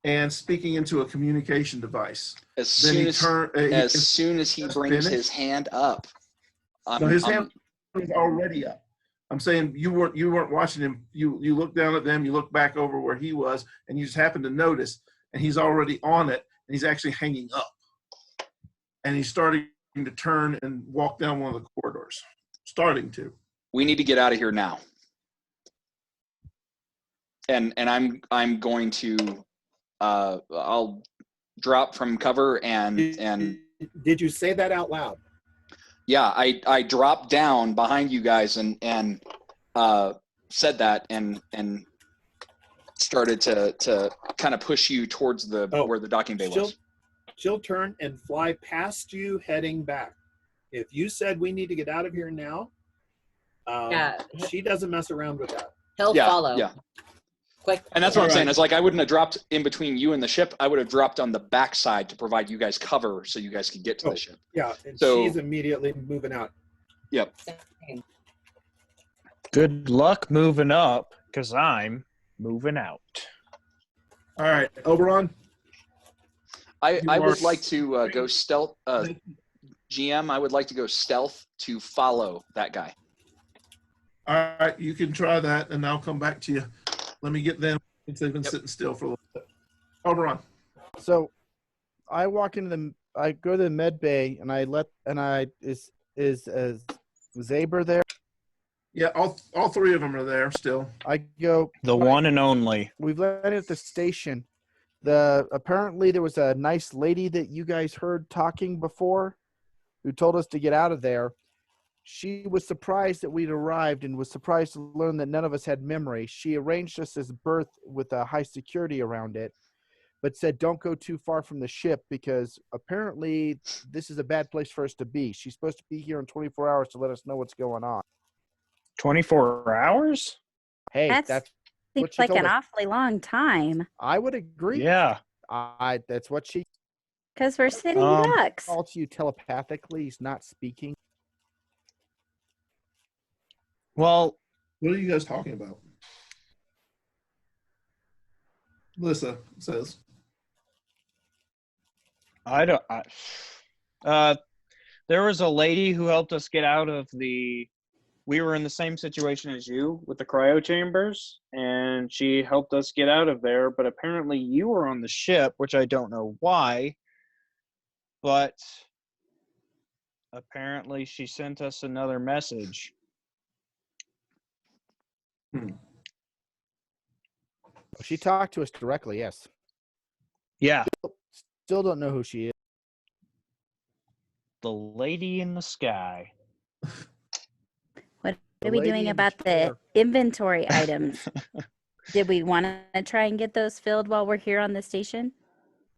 and speaking into a communication device. As Then soon he as, turned. as soon as he brings his hand up, No, his hand was already up. I'm saying you weren't watching him. You looked down at them. You looked back over where he was, and you just happened to notice. And he's already on it, and he's actually hanging up. And he's starting to turn and walk down one of the corridors. Starting to. we need to get out of here now. And I'm going to I'll drop from cover and Did you say that out loud? yeah, I dropped down behind you guys and said that and started to kind of push you towards the where the docking bay was. She'll turn and fly past you heading back. If you said we need to get out of here now, she doesn't mess around with that. He'll follow. Yeah. Quick. And that's what I'm saying. It's like I wouldn't have dropped in between you and the ship. I would have dropped on the backside to provide you guys cover so you guys could get to the ship. Yeah, and So- she's immediately moving out. Yep. Good luck moving up, because I'm moving out. All right, Oberon. I are- would like to go stealth. GM, I would like to go stealth to follow that guy. All right, you can try that, and I'll come back to you. Let me get them since they've been sitting still for a little bit. Oberon. So I walk into I go to the med bay, and is Zaber there? Yeah, all three of them are there still. I go, The one and only. we've landed at the station. Apparently there was a nice lady that you guys heard talking before who told us to get out of there. She was surprised that we'd arrived and was surprised to learn that none of us had memory. She arranged us this berth with a high security around it, but said don't go too far from the ship because apparently this is a bad place for us to be. She's supposed to be here in 24 hours to let us know what's going on. 24 hours? Hey, That that's seems what she like told an us. awfully long time I would agree. Yeah. That's what she because we're sitting Um, ducks. called to you telepathically. He's not speaking. Well, What are you guys talking about? Melissa says. there was a lady who helped us get out of we were in the same situation as you with the cryo chambers, and she helped us get out of there, but apparently you were on the ship, which I don't know why, but apparently she sent us another message. She talked to us directly, yes. Yeah, Still don't know who she is. the lady in the sky. What The are we lady doing in the about the chair. inventory items? Did we want to try and get those filled while we're here on the station?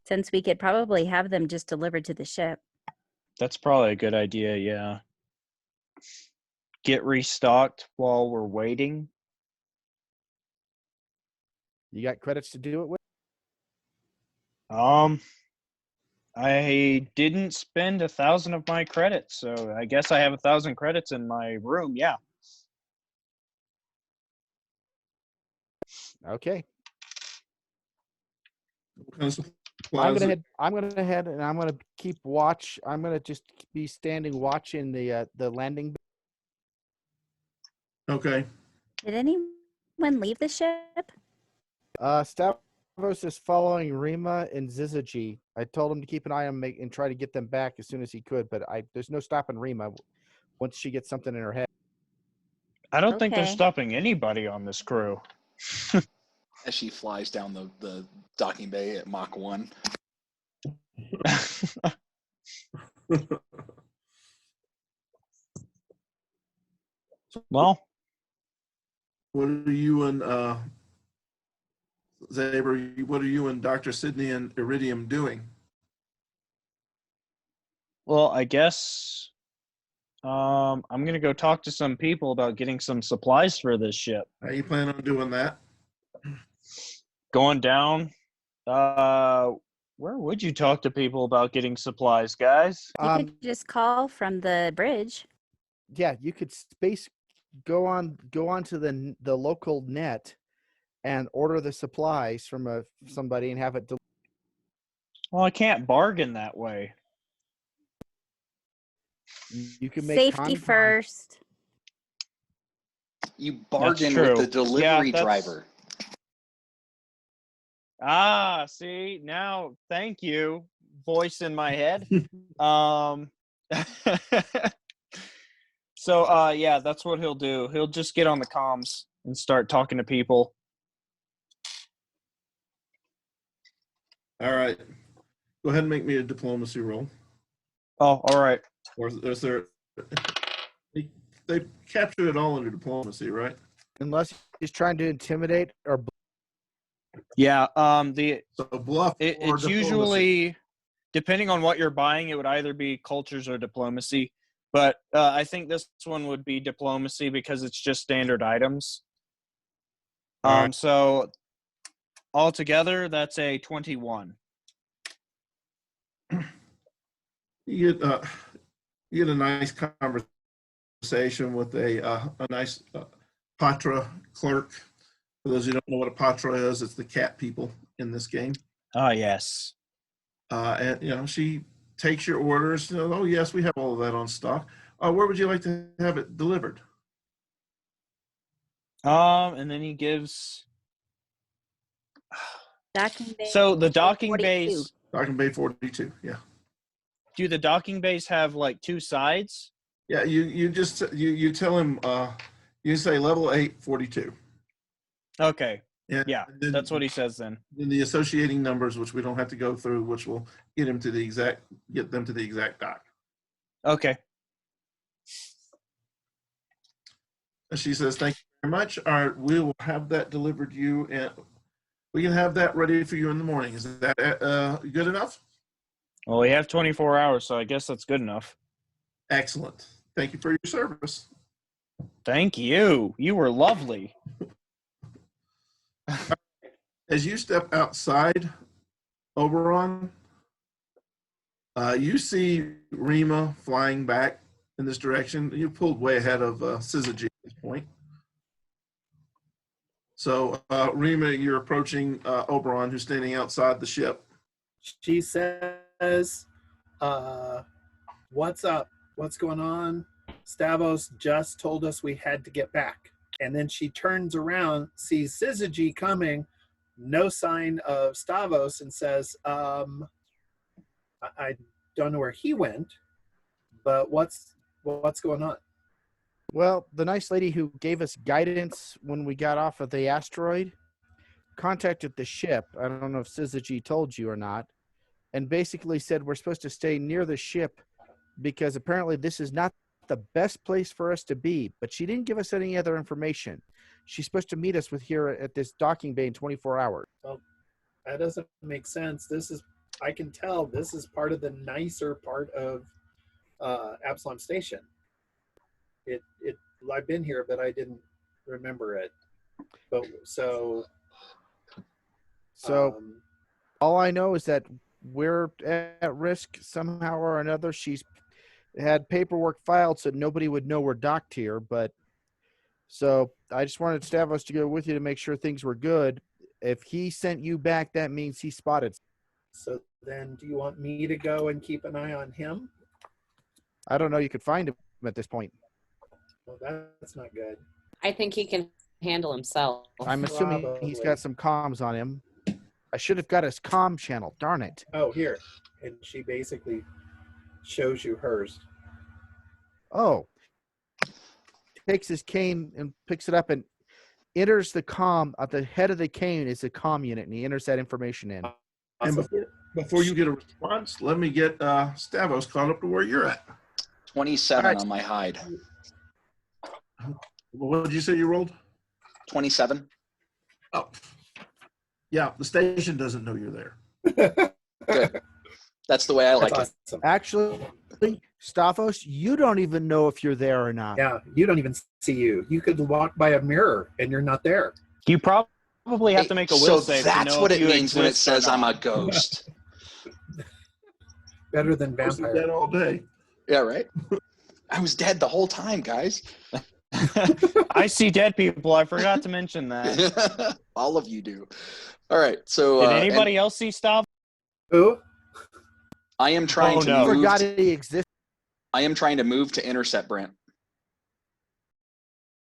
Since we could probably have them just delivered to the ship. That's probably a good idea, yeah. Get restocked while we're waiting. You got credits to do it with? I didn't spend 1,000 of my credits, so I guess I have 1,000 credits in my room. Yeah. Okay. What kind of supplies? I'm gonna head and I'm gonna keep watch. I'm gonna just be standing watching the landing. Okay. Did anyone leave the ship? Stavros is following Rima and Zizaji. I told him to keep an eye on and try to get them back as soon as he could, but there's no stopping Rima once she gets something in her head. I don't think they're Okay. stopping anybody on this crew. As she flies down the docking bay at Mach 1. Well, What are you and Zaber? What are you and Dr. Sidney and Iridium doing? I guess I'm going to go talk to some people about getting some supplies for this ship. How you plan on doing that? Going down. Where would you talk to people about getting supplies, guys? You could just call from the bridge. Yeah, you could go on to the local net and order the supplies from somebody and have it delivered. Well, I can't bargain that way. You can make Safety contact. first. You bargain true. with the Yeah, delivery that's- driver. Ah, see, now, thank you, voice in my head. So, yeah, that's what he'll do. He'll just get on the comms and start talking to people. All right. Go ahead and make me a diplomacy roll. Oh, all right. Or is there? They captured it all under diplomacy, right? Unless he's trying to intimidate or Yeah, So bluff or it's diplomacy. usually, depending on what you're buying, it would either be cultures or diplomacy. But I think this one would be diplomacy because it's just standard items. All right. So altogether, that's a 21. You get a nice conversation with a nice Patra clerk. For those who don't know what a Patra is, it's the cat people in this game. Ah, yes. And she takes your orders. Oh yes, we have all of that on stock. Where would you like to have it delivered? And then he gives. Docking bay. So the docking 42. bays. Docking Bay 42. Yeah. Do the docking bays have like two sides? Yeah. You just you tell him. You say level 8 42. Okay. And Yeah, then, that's what he says then. Then the associating numbers, which we don't have to go through, which will get them to the exact dock. Okay. And she says, "Thank you very much. All right, we will have that delivered to you, and we can have that ready for you in the morning. Is that good enough?" Well, we have 24 hours, so I guess that's good enough. Excellent. Thank you for your service. Thank you. You were lovely. As you step outside Oberon, you see Rima flying back in this direction. You pulled way ahead of Syzygy at this point. So, Rima, you're approaching Oberon, who's standing outside the ship. She says, what's up? What's going on? Stavos just told us we had to get back. And then she turns around, sees Syzygy coming, no sign of Stavos, and says, I don't know where he went, but what's going on? Well, the nice lady who gave us guidance when we got off of the asteroid contacted the ship. I don't know if Syzygy told you or not, and basically said we're supposed to stay near the ship because apparently this is not the best place for us to be. But she didn't give us any other information. She's supposed to meet us with here at this docking bay in 24 hours. Well, that doesn't make sense. I can tell this is part of the nicer part of Absalom Station. I've been here, but I didn't remember it. But so all I know is that we're at risk somehow or another. She's had paperwork filed so nobody would know we're docked here. But so I just wanted Stavros to go with you to make sure things were good. If he sent you back, that means he spotted. So then do you want me to go and keep an eye on him? I don't know. You could find him at this point. Well, that's not good. I think he can handle himself. I'm assuming he's got some comms on him. I should have got his comm channel. Darn it. Oh, here. And she basically shows you hers. Oh. Takes his cane and picks it up and enters the comm. At the head of the cane is the comm unit, and he enters that information in. And Awesome. before you get a response, let me get Stavros caught up to where you're at. 27 All right. on my hide. What did you say you rolled? 27. Oh, yeah. The station doesn't know you're there. Good. That's the way I like That's it. awesome. Actually, Stavros, you don't even know if you're there or not. Yeah, you don't even see you. You could walk by a mirror and you're not there. You probably have to make a will So save. that's to know what if it you means when it exist or says I'm not. a ghost. Better than I was vampire. dead all day. Yeah, right? I was dead the whole time, guys. I see dead people. I forgot to mention that. All of you do. All right. So Did and anybody else see Stav? Who? I am trying Oh, to no. move. Forgot he existed. I am trying to move to intercept Brent.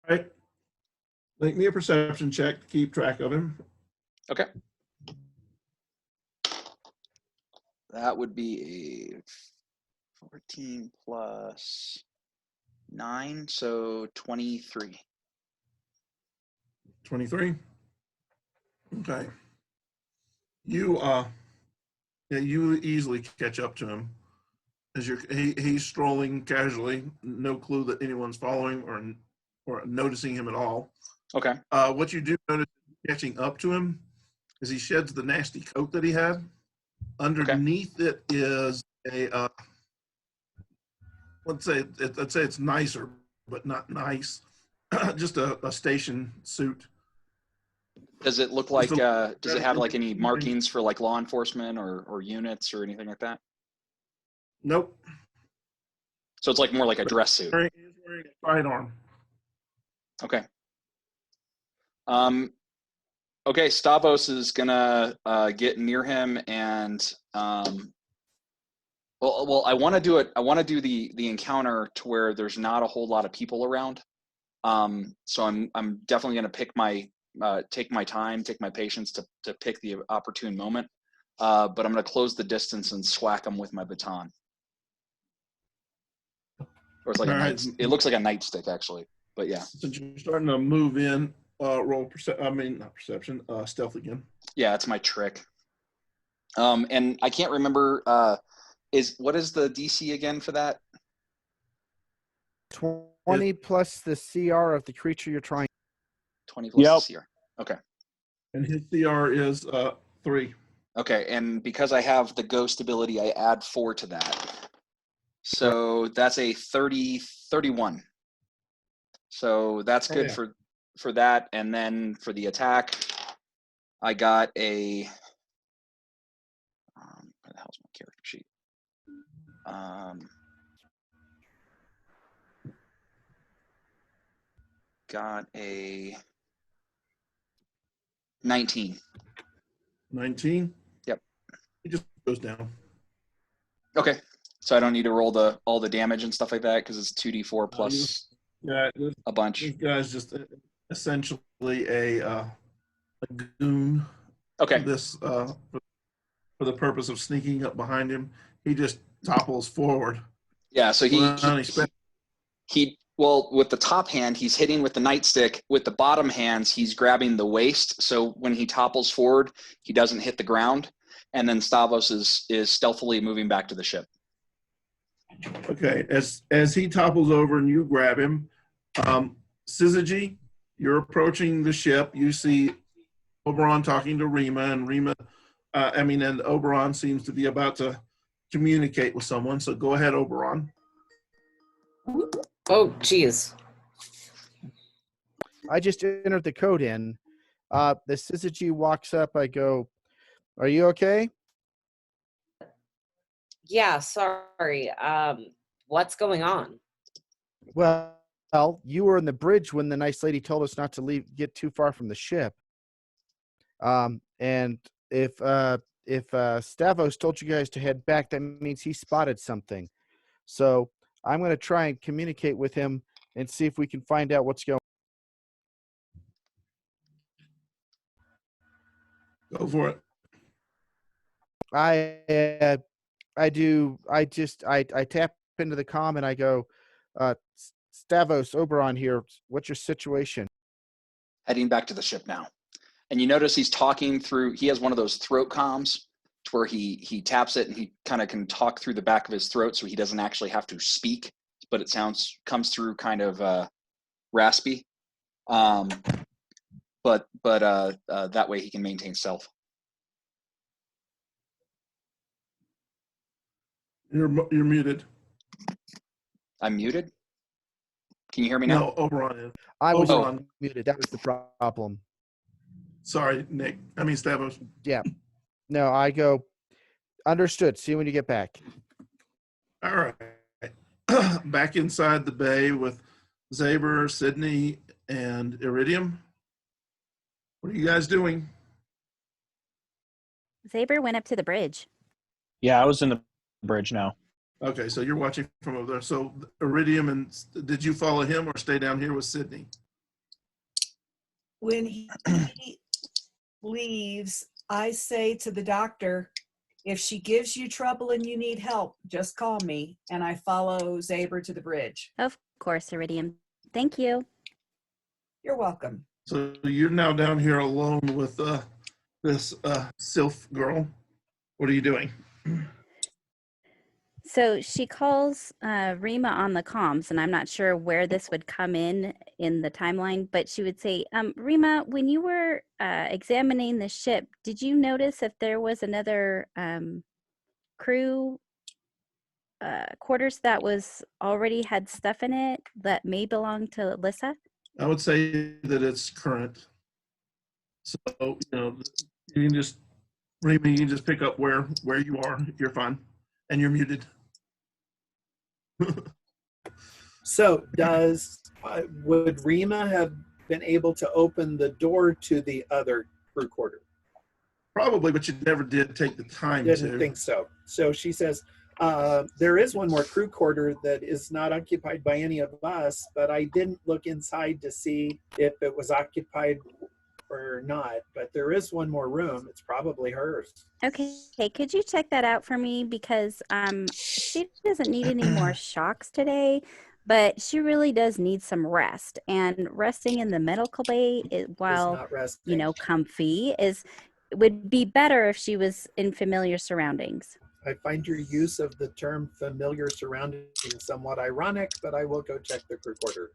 All right. Make me a perception check to keep track of him. Okay. That would be a 14 plus 9, so 23. 23. Okay. You you easily catch up to him as he's strolling casually, no clue that anyone's following or noticing him at all. Okay. What you do notice catching up to him is he sheds the nasty coat that he had. Underneath it is a let's say it's nicer, but not nice. Just a station suit. Does it look like? Just Does it have like any markings for like law enforcement or units or anything like that? Nope. So it's like more like a dress suit. He's wearing a sidearm. Okay. Okay. Stavros is gonna get near him and well, I want to do it. I want to do the encounter to where there's not a whole lot of people around. So I'm definitely gonna take my time, take my patience to pick the opportune moment. But I'm gonna close the distance and swack him with my baton. Or it's like it looks like a nightstick actually, but yeah. Since you're starting to move in, roll not perception, stealth again. Yeah, it's my trick. And I can't remember. What is the DC again for that? 20 plus the CR of the creature you're trying. 20 plus the CR. Okay. And his CR is 3. Okay, and because I have the ghost ability, I add 4 to that. So that's a 31. So that's good for that. And then for the attack, I got a where the hell's my character sheet? Got a 19. 19? Yep. He just goes down. Okay. So I don't need to roll all the damage and stuff like that because it's 2d4 plus a bunch. This guy's just essentially a goon. Okay. This for the purpose of sneaking up behind him, he just topples forward. Yeah. So he with the top hand, he's hitting with the nightstick. With the bottom hands, he's grabbing the waist. So when he topples forward, he doesn't hit the ground. And then Stavros is stealthily moving back to the ship. Okay, as he topples over and you grab him, Syzygy, you're approaching the ship. You see Oberon talking to Rima, and and Oberon seems to be about to communicate with someone. So go ahead, Oberon. Oh, geez. I just entered the code in. The Syzygy walks up. I go, "Are you okay?" Yeah, sorry. What's going on? Well, you were in the bridge when the nice lady told us not to get too far from the ship. And if Stavros told you guys to head back, that means he spotted something. So I'm going to try and communicate with him and see if we can find out what's going on. Go for it. I tap into the comm and I go, Stavros, Oberon here. What's your situation? Heading back to the ship now. And you notice he's talking through, he has one of those throat comms to where he taps it and he kind of can talk through the back of his throat so he doesn't actually have to speak, but it comes through kind of raspy. But that way he can maintain stealth. You're muted. I'm muted? Can you hear me now? No, Oberon is. I was Oberon. muted. That was the problem. Sorry, Nick. Stavros. Yeah. No, I go, understood. See you when you get back. All right. Back inside the bay with Zaber, Sydney, and Iridium. What are you guys doing? Zaber went up to the bridge. Yeah, I was in the bridge now. Okay, so you're watching from over there. So Iridium, and did you follow him or stay down here with Sydney? When he leaves, I say to the doctor, if she gives you trouble and you need help, just call me. And I follow Zaber to the bridge. Of course, Iridium. Thank you. You're welcome. So you're now down here alone with this Sylph girl. What are you doing? So she calls Rima on the comms, and I'm not sure where this would come in the timeline, but she would say, Rima, when you were examining the ship, did you notice if there was another crew quarters that was already had stuff in it that may belong to Alyssa? I would say that it's current. So, you know, you can just, Rima, you can just pick up where you are. You're fine. And you're muted. So would Rima have been able to open the door to the other crew quarter? Probably, but you never did take the time Didn't to. think so. So she says, there is one more crew quarter that is not occupied by any of us, but I didn't look inside to see if it was occupied or not. But there is one more room. It's probably hers. Okay, could you check that out for me? Because she doesn't need any more shocks today, but she really does need some rest. And resting in the medical bay, while not resting. you know, comfy, would be better if she was in familiar surroundings. I find your use of the term familiar surroundings somewhat ironic, but I will go check the crew quarter.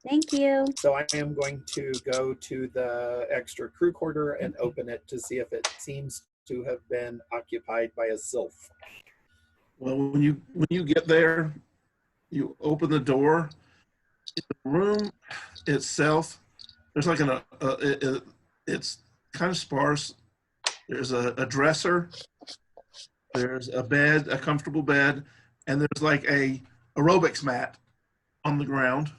Thank you. So I am going to go to the extra crew quarter and open it to see if it seems to have been occupied by a sylph. Well, when you get there, you open the door. In the room itself, there's like it's kind of sparse. There's a dresser. There's a bed, a comfortable bed, and there's like a aerobics mat on the ground,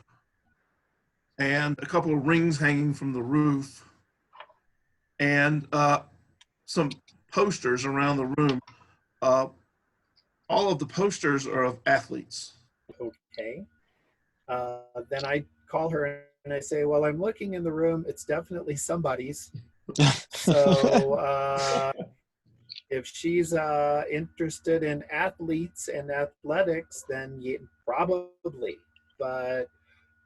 and a couple of rings hanging from the roof, and some posters around the room. All of the posters are of athletes. Okay. Then I call her and I say, well, I'm looking in the room. It's definitely somebody's. So if she's interested in athletes and athletics, then probably, but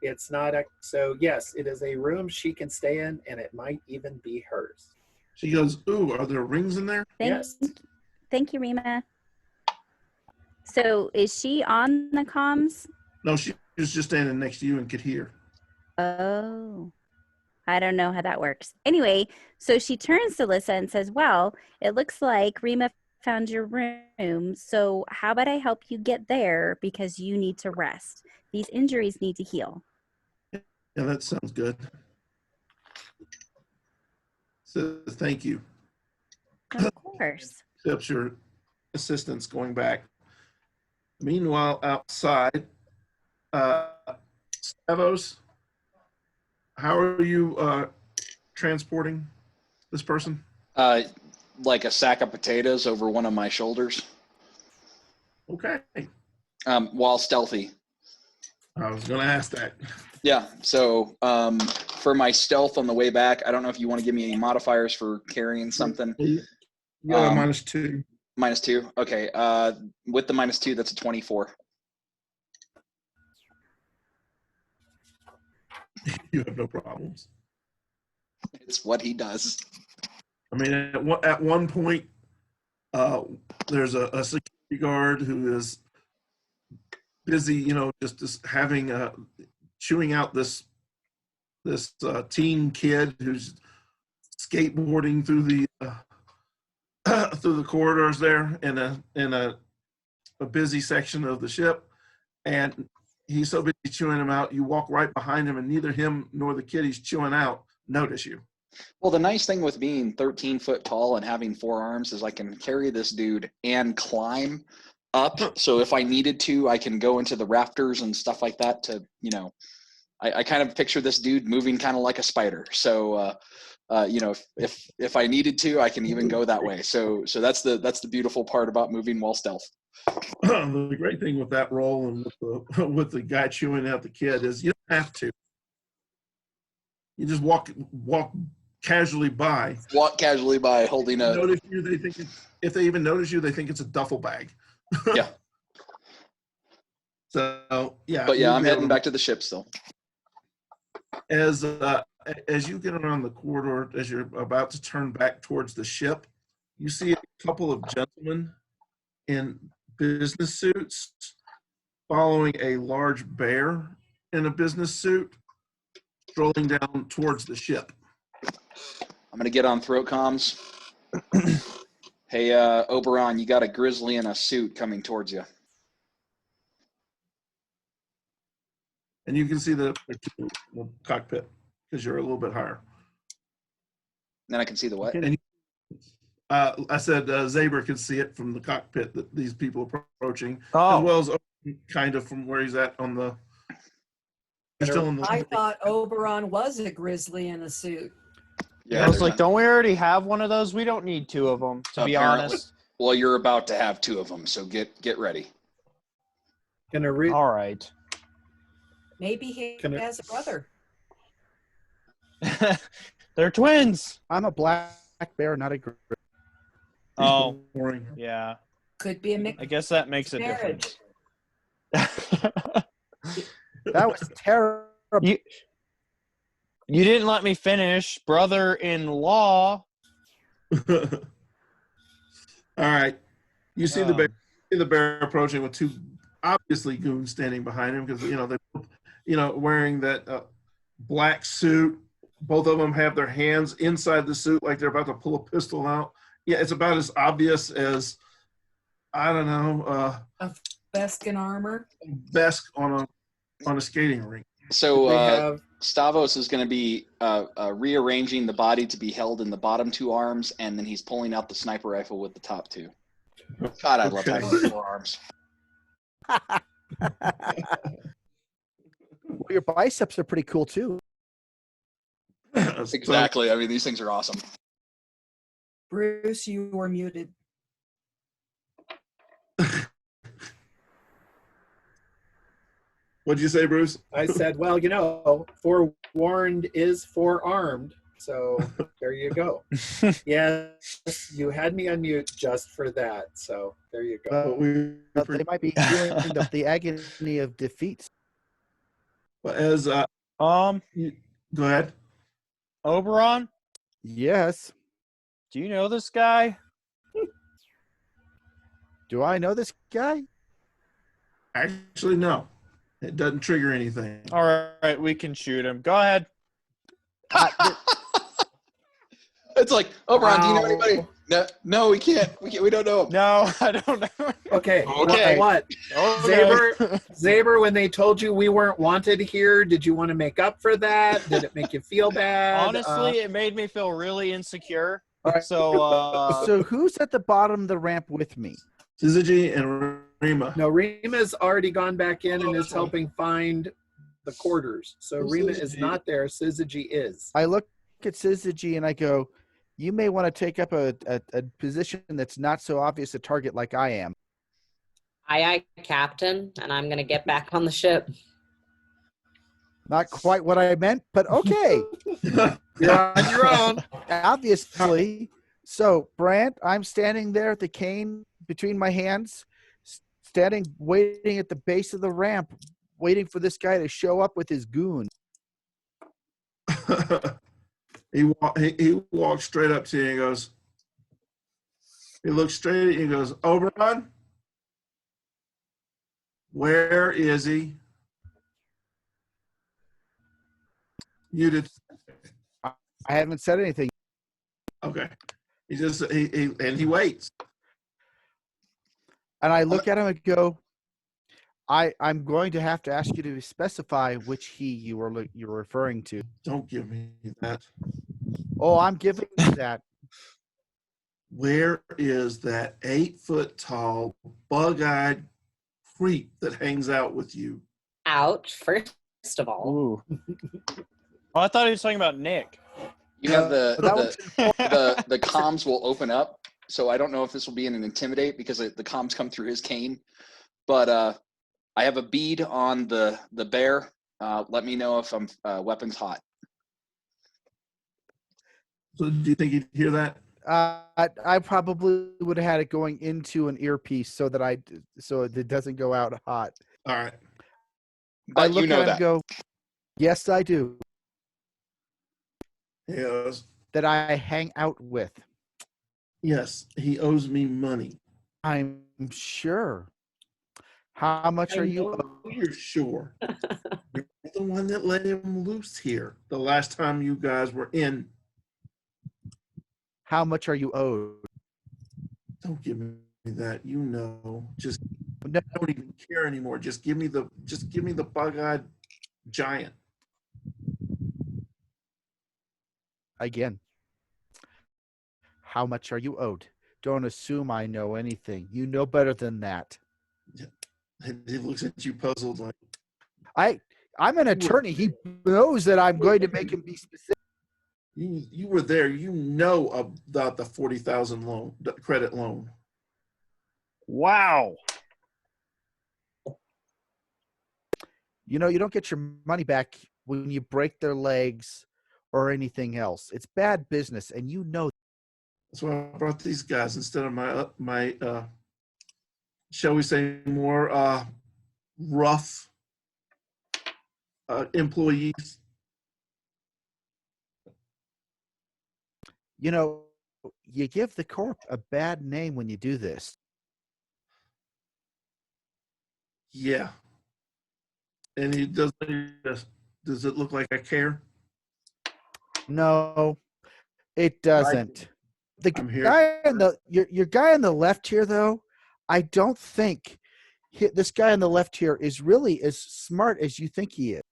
it's not. So yes, it is a room she can stay in, and it might even be hers. She goes, ooh, are there rings in there? Yes. Thank you, Rima. So is she on the comms? No, she was just standing next to you and could hear. Oh, I don't know how that works. Anyway, so she turns to Alyssa and says, well, it looks like Rima found your room. So how about I help you get there because you need to rest. These injuries need to heal. Yeah, that sounds good. So thank you. Of course. Accepts your assistance going back. Meanwhile, outside, Stavos, how are you transporting this person? Like a sack of potatoes over one of my shoulders, Okay. while stealthy. I was going to ask that. Yeah. So for my stealth on the way back, I don't know if you want to give me any modifiers for carrying something. Yeah, -2. -2. Okay. With the -2, that's a 24. You have no problems. It's what he does. I mean, at one point, there's a security guard who is busy, you know, just having chewing out this teen kid who's skateboarding through the through the corridors there in a busy section of the ship, and he's so busy chewing him out. You walk right behind him, and neither him nor the kid he's chewing out notice you. Well, the nice thing with being 13 foot tall and having 4 arms is I can carry this dude and climb up. So if I needed to, I can go into the rafters and stuff like that to, you know, I kind of picture this dude moving kind of like a spider. So, you know, if I needed to, I can even go that way. So that's the beautiful part about moving while stealth. The great thing with that role and with the guy chewing out the kid is you don't have to. You just walk casually by. Walk casually by holding a. Notice you, they think if they even notice you, they think it's a duffel bag. Yeah. So yeah. But yeah, you'll I'm be able heading back to the ship still. As you get around the corridor, as you're about to turn back towards the ship, you see a couple of gentlemen in business suits following a large bear in a business suit strolling down towards the ship. I'm gonna get on throat comms. Hey, Oberon, you got a grizzly in a suit coming towards you. And you can see the cockpit because you're a little bit higher. And then I can see the what? And I said Zaber can see it from the cockpit that these people are approaching, as well as kind of from where he's at on the. Still in the. I thought Oberon was a grizzly in a suit. Yeah, I was like, don't we already have one of those? We don't need two of them, to be honest. Well, you're about to have two of them, so get ready. All right. Maybe he has a brother. They're twins. I'm a black bear, not a grizzly. Oh, yeah. Could be a mix. I guess that makes a difference. That was terrible. You didn't let me finish, brother-in-law. All right. You see the bear approaching with two obviously goons standing behind him because they're wearing that black suit. Both of them have their hands inside the suit like they're about to pull a pistol out. Yeah, it's about as obvious as I don't know a vest and armor. Vest on a skating rink. So Stavros is going to be rearranging the body to be held in the bottom two arms, and then he's pulling out the sniper rifle with the top two. God, I love having 4 arms. Well, your biceps are pretty cool too. Exactly. I mean, these things are awesome. Bruce, you were muted. What'd you say, Bruce? I said, well, forewarned is forearmed. So there you go. Yes, you had me unmute just for that. So there you go. They might be feeling the agony of defeat. Well, as go ahead. Oberon? Yes. Do you know this guy? Do I know this guy? Actually, no. It doesn't trigger anything. All right, we can shoot him. Go ahead. It's like, Oberon, do you know anybody? No, we can't. We don't know him. No, I don't know. Okay. Okay. What? Zaber, when they told you we weren't wanted here, did you want to make up for that? Did it make you feel bad? Honestly, it made me feel really insecure. Right. So who's at the bottom of the ramp with me? Syzygy and Rima. No, Rima's already gone back in and is helping find the quarters. So Rima is not there. Syzygy is. I look at Syzygy and I go, you may want to take up a position that's not so obvious a target like I am. Aye, Captain, and I'm going to get back on the ship. Not quite what I meant, but okay. You're on your own. Obviously. So, Brant, I'm standing there at the cane between my hands, waiting at the base of the ramp, waiting for this guy to show up with his goon. He walks straight up to you and he goes, he looks straight at you and goes, Oberon, where is he? You did. I haven't said anything. Okay. He waits. And I look at him and go, I'm going to have to ask you to specify which he you're referring to. Don't give me that. Oh, I'm giving you that. Where is that 8-foot-tall, bug-eyed creep that hangs out with you? First of all. Ooh. Oh, I thought he was talking about Nick. You have that was the comms will open up. So I don't know if this will be in an intimidate because the comms come through his cane. But I have a bead on the bear. Let me know if I'm weapons hot. So do you think you'd hear that? I probably would have had it going into an earpiece so that it doesn't go out hot. All right. But I look you know at him that. and go, yes, I do. Yes. That I hang out with. Yes, he owes me money. I'm sure. How much I are you? know you're sure. You're the one that let him loose here the last time you guys were in. How much are you owed? Don't give me that. You know. Just No. I don't even care anymore. Just give me the bug-eyed giant. Again. How much are you owed? Don't assume I know anything. You know better than that. And he looks at you puzzled like, I'm an attorney. He knows that I'm going to make him be specific. you were there. You know about the 40,000 loan, the credit loan. Wow. You know, you don't get your money back when you break their legs or anything else. It's bad business, and you know. That's why I brought these guys instead of my shall we say, more rough employees. You know, you give the corp a bad name when you do this. Yeah. And he does it look like I care? No, it doesn't. I'm The here. guy on your guy on the left here, though, I don't think this guy on the left here is really as smart as you think he is.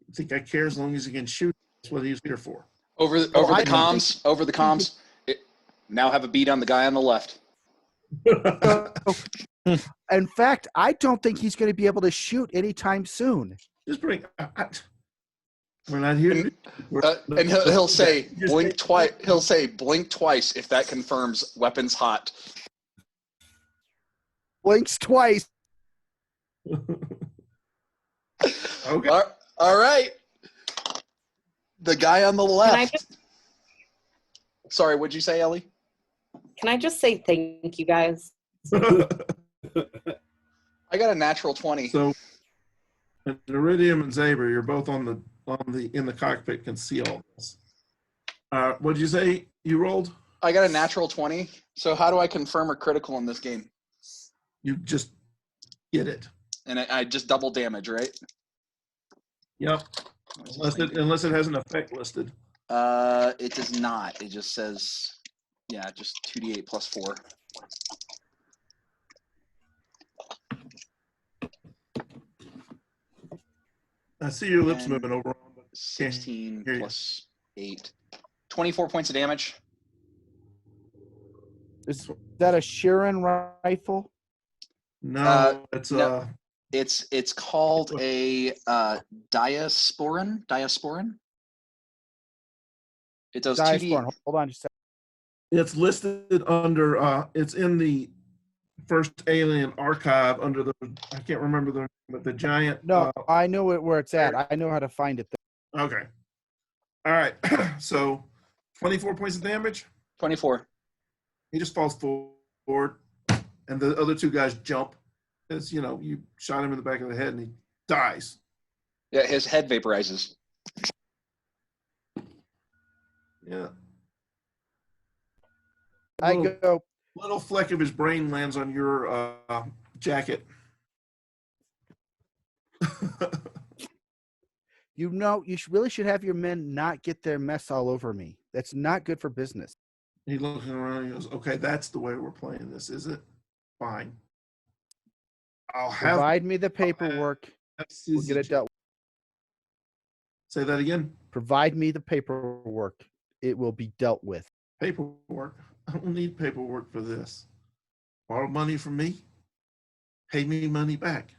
I think I care as long as he can shoot. That's what he's here for. Over the I don't comms. Now have a bead on the guy on the left. In fact, I don't think he's going to be able to shoot anytime soon. Just bring. We're not here. And he'll say blink twice. He'll say blink twice if that confirms weapons hot. Blinks twice. Okay. All right. The guy on the left. Sorry, what'd you say, Ellie? Can I just say thank you, guys? I got a natural 20. So, Iridium and Zaber, you're both in the cockpit, can see all this. What did you say you rolled? I got a natural 20. So how do I confirm a critical in this game? You just get it. And I just double damage, right? Yep. Unless it has an effect listed. It does not. It just says, yeah, just 2d8 plus 4. I see your lips And moving over. 16 hear you. plus 8. 24 points of damage. Is that a Sheeran rifle? No, it's no. It's called a diasporin. Diasporin. It does 2d. Diasporin. Hold on just a second. It's listed under it's in the first Alien archive under the I can't remember the name, but the giant. No, I know where it's at. I know how to find it. Okay. All right. So 24 points of damage. 24. He just falls forward, and the other two guys jump. As you know, you shot him in the back of the head, and he dies. Yeah, his head vaporizes. Yeah. I go. Little fleck of his brain lands on your jacket. You know, really should have your men not get their mess all over me. That's not good for business. He looks around and he goes, okay, that's the way we're playing this, is it? Fine. I'll have Provide me the paperwork. We'll get it dealt with. Say that again. Provide me the paperwork. It will be dealt with. Paperwork. I don't need paperwork for this. Borrow money from me. Pay me money back.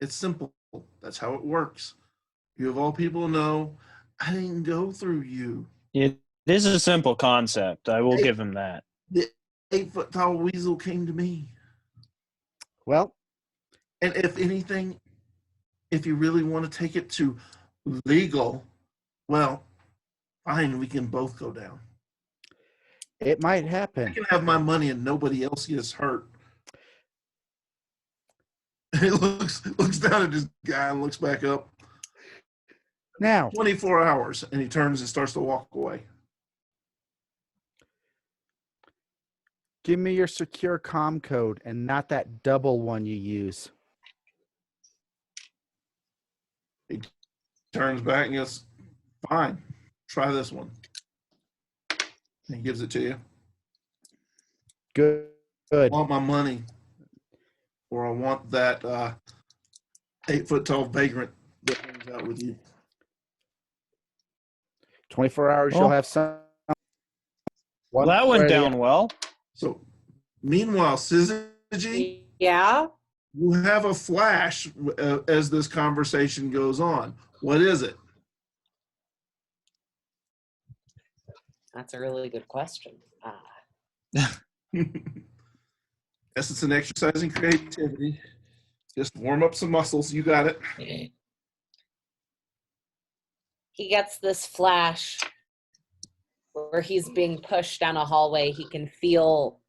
It's simple. That's how it works. You of all people know I didn't go through you. It is a simple concept. I will give him that. The 8-foot tall weasel came to me. Well, And if anything, if you really want to take it to legal, well, fine, we can both go down. it might I happen. can have my money and nobody else gets hurt. He looks down at this guy and looks back up. Now, 24 hours, and he turns and starts to walk away. give me your secure comm code and not that double one you use. He turns back and goes, fine, try this one. And he gives it to you. Good. I Good. want my money, or I want that 8-foot tall vagrant that hangs out with you. 24 hours, Well, you'll have some. Well, that went down well. So, meanwhile, Syzygy, Yeah. you have a flash as this conversation goes on. What is it? That's a really good question. Guess it's an exercise in creativity. Just warm up some muscles. You got it. He gets this flash where he's being pushed down a hallway. He can feel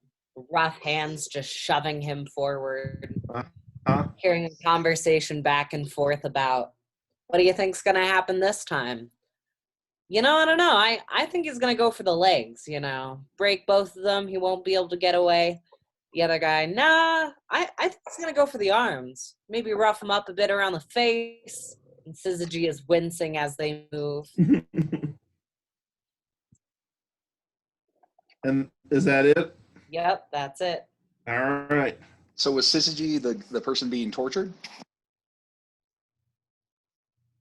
rough hands just shoving him forward, hearing a conversation back and forth about, what do you think's going to happen this time? I don't know. I think he's going to go for the legs, break both of them. He won't be able to get away. The other guy, nah, I think he's going to go for the arms. Maybe rough him up a bit around the face. And Syzygy is wincing as they move. And is that it? Yep, that's it. All right. So was Syzygy the person being tortured?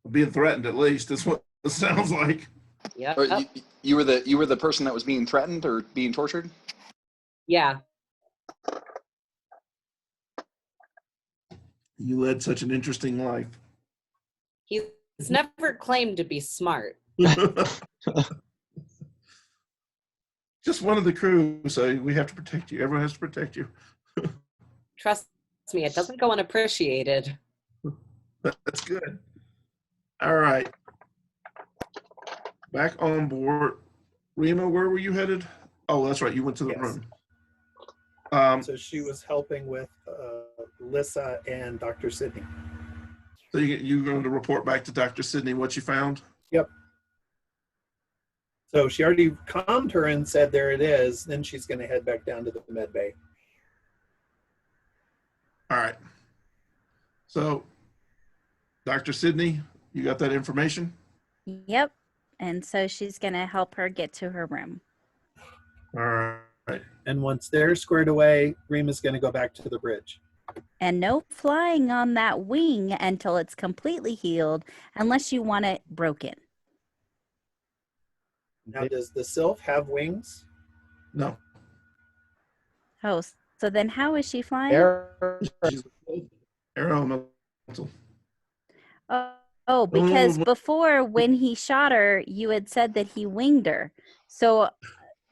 Being threatened, at least. That's what it sounds like. Yep. Or you were the person that was being threatened or being tortured? Yeah. You led such an interesting life. He's never claimed to be smart. Just one of the crew, so we have to protect you. Everyone has to protect you. Trust me, it doesn't go unappreciated. That's good. All right. Back on board. Rima, where were you headed? Oh, that's right. You went to the Yes. room. So she was helping with Lissa and Dr. Sydney. So you're going to report back to Dr. Sydney what you found? Yep. So she already calmed her and said, there it is. Then she's going to head back down to the med bay. All right. So, Dr. Sydney, you got that information? Yep. And so she's going to help her get to her room. All right. And once they're squared away, Rima's going to go back to the bridge. And no flying on that wing until it's completely healed, unless you want it broken. Now, does the sylph have wings? No. Oh, so then how is she flying? Aeromental. Oh, because before when he shot her, you had said that he winged her. So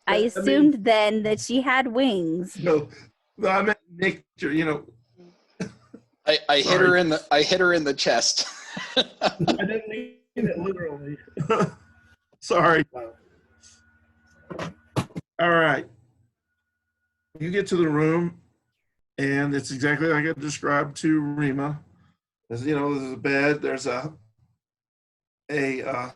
I assumed then that she had wings. No, I meant nature, I hit her in the chest. I didn't mean it literally. Sorry. Wow. All right. You get to the room, and it's exactly like I described to Rima. There's a bed. There's a mat,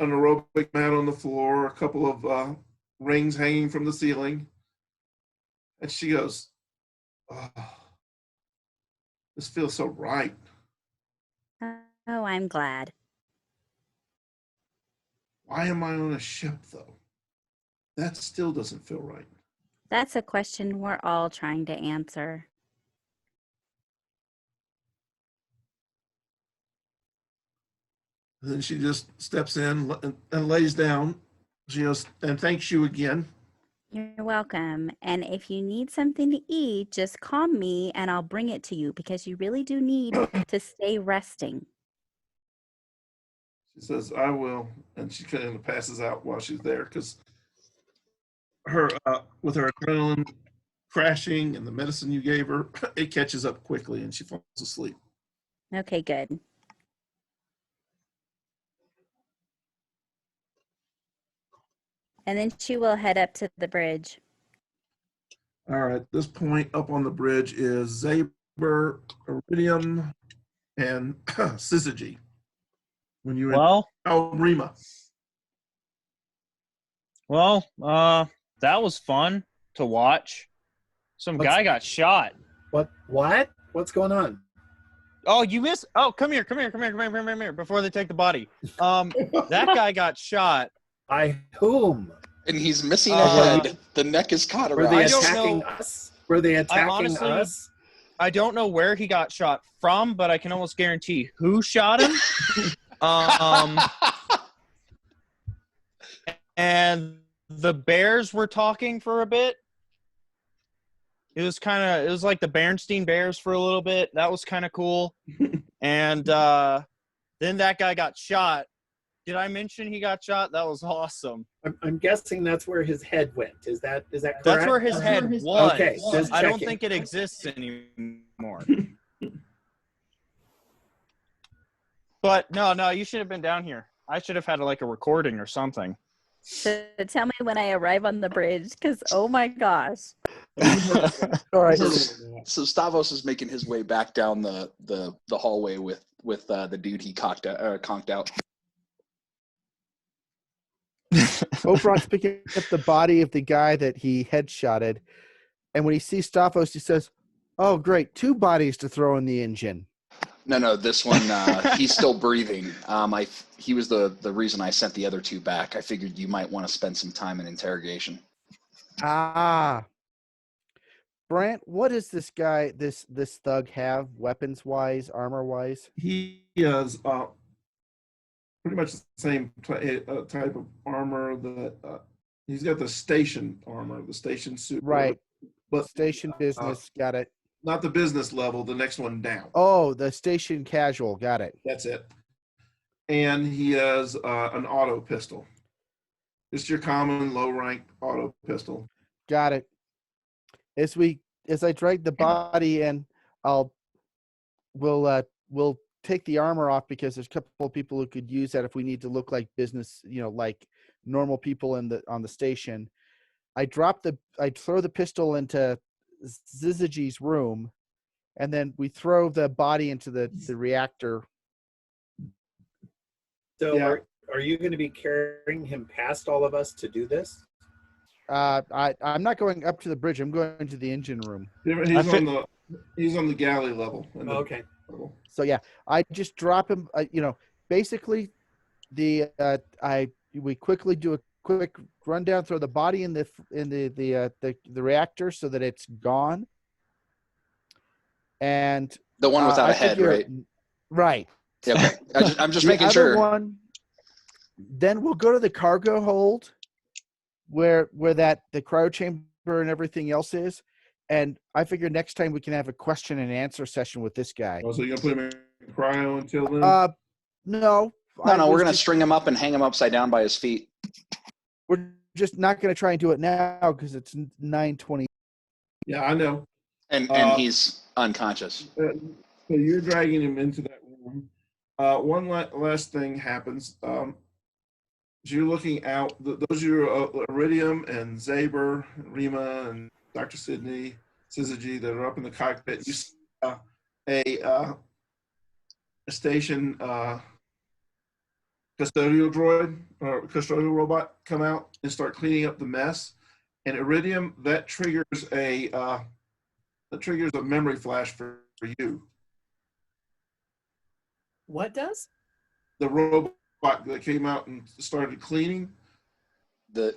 an aerobic mat on the floor, a couple of rings hanging from the ceiling. And she goes, oh, this feels so right. Oh, I'm glad. Why am I on a ship, though? That still doesn't feel right. That's a question we're all trying to answer. And then she just steps in and lays down. She goes, and thanks you again. You're welcome. And if you need something to eat, just call me and I'll bring it to you because you really do need to stay resting. She says, I will. And she kind of passes out while she's there because her, with her adrenaline crashing and the medicine you gave her, it catches up quickly and she falls asleep. Okay, good. And then she will head up to the bridge. All right, at this point up on the bridge is Zaber, Iridium, and Syzygy. When you Well, Rima. that was fun to watch. Some What's- guy got shot. What? What's going on? Oh, you missed. Oh, come here. Before they take the body. That guy got shot. By whom? And he's missing a Uh, head. The neck is Were they cauterized. I don't attacking know. us? Were they attacking honestly- us? I don't know where he got shot from, but I can almost guarantee who shot him. And the bears were talking for a bit. It was like the Bernstein Bears for a little bit. That was kind of cool. And then that guy got shot. Did I mention he got shot? That was awesome. I'm guessing that's where his head went. Is that correct? That's where his head was. Okay, just I don't checking. think it exists anymore. But no, you should have been down here. I should have had a recording or something. So tell me when I arrive on the bridge because, oh my gosh. All right. So Stavros is making his way back down the hallway with the dude he conked out. Oprah's picking up the body of the guy that he headshotted, and when he sees Stavros, he says, "Oh, great, 2 bodies to throw in the engine." No, this one he's still breathing. He was the reason I sent the other 2 back. I figured you might want to spend some time in interrogation. Ah, Brant, what does this guy, this thug have, weapons wise, armor wise? He has pretty much the same type of armor that he's got the station armor, the station suit. Right. But Station business, got it. not the business level, the next one down. Oh, the station casual, got it. That's it. And he has an auto pistol. Just your common low rank auto pistol. Got it. As I drag the body in, we'll take the armor off because there's a couple of people who could use that if we need to look like business, like normal people on the station. I throw the pistol into Syzygy's room, and then we throw the body into the reactor. So Yeah. are you going to be carrying him past all of us to do this? I'm not going up to the bridge. I'm going to the engine room. He's on the galley level. Okay. So yeah, I just drop him. Basically, we quickly do a quick rundown, throw the body in the reactor so that it's gone. And The one without a head, right? Right. Yeah, okay. I'm just The making other sure. one, then we'll go to the cargo hold where the cryo chamber and everything else is. And I figure next time we can have a question and answer session with this guy. Oh, so you're gonna put him in cryo until then? No. No, we're gonna string him up and hang him upside down by his feet. We're just not going to try and do it now because it's 9:20. Yeah, I know. And he's unconscious. So you're dragging him into that room. One last thing happens. As you're looking out, those are your Iridium and Zaber, Rima, and Dr. Sidney, Syzygy that are up in the cockpit. You see a station custodial droid or custodial robot come out and start cleaning up the mess. And Iridium, that triggers a memory flash for you. What does? The robot that came out and started cleaning.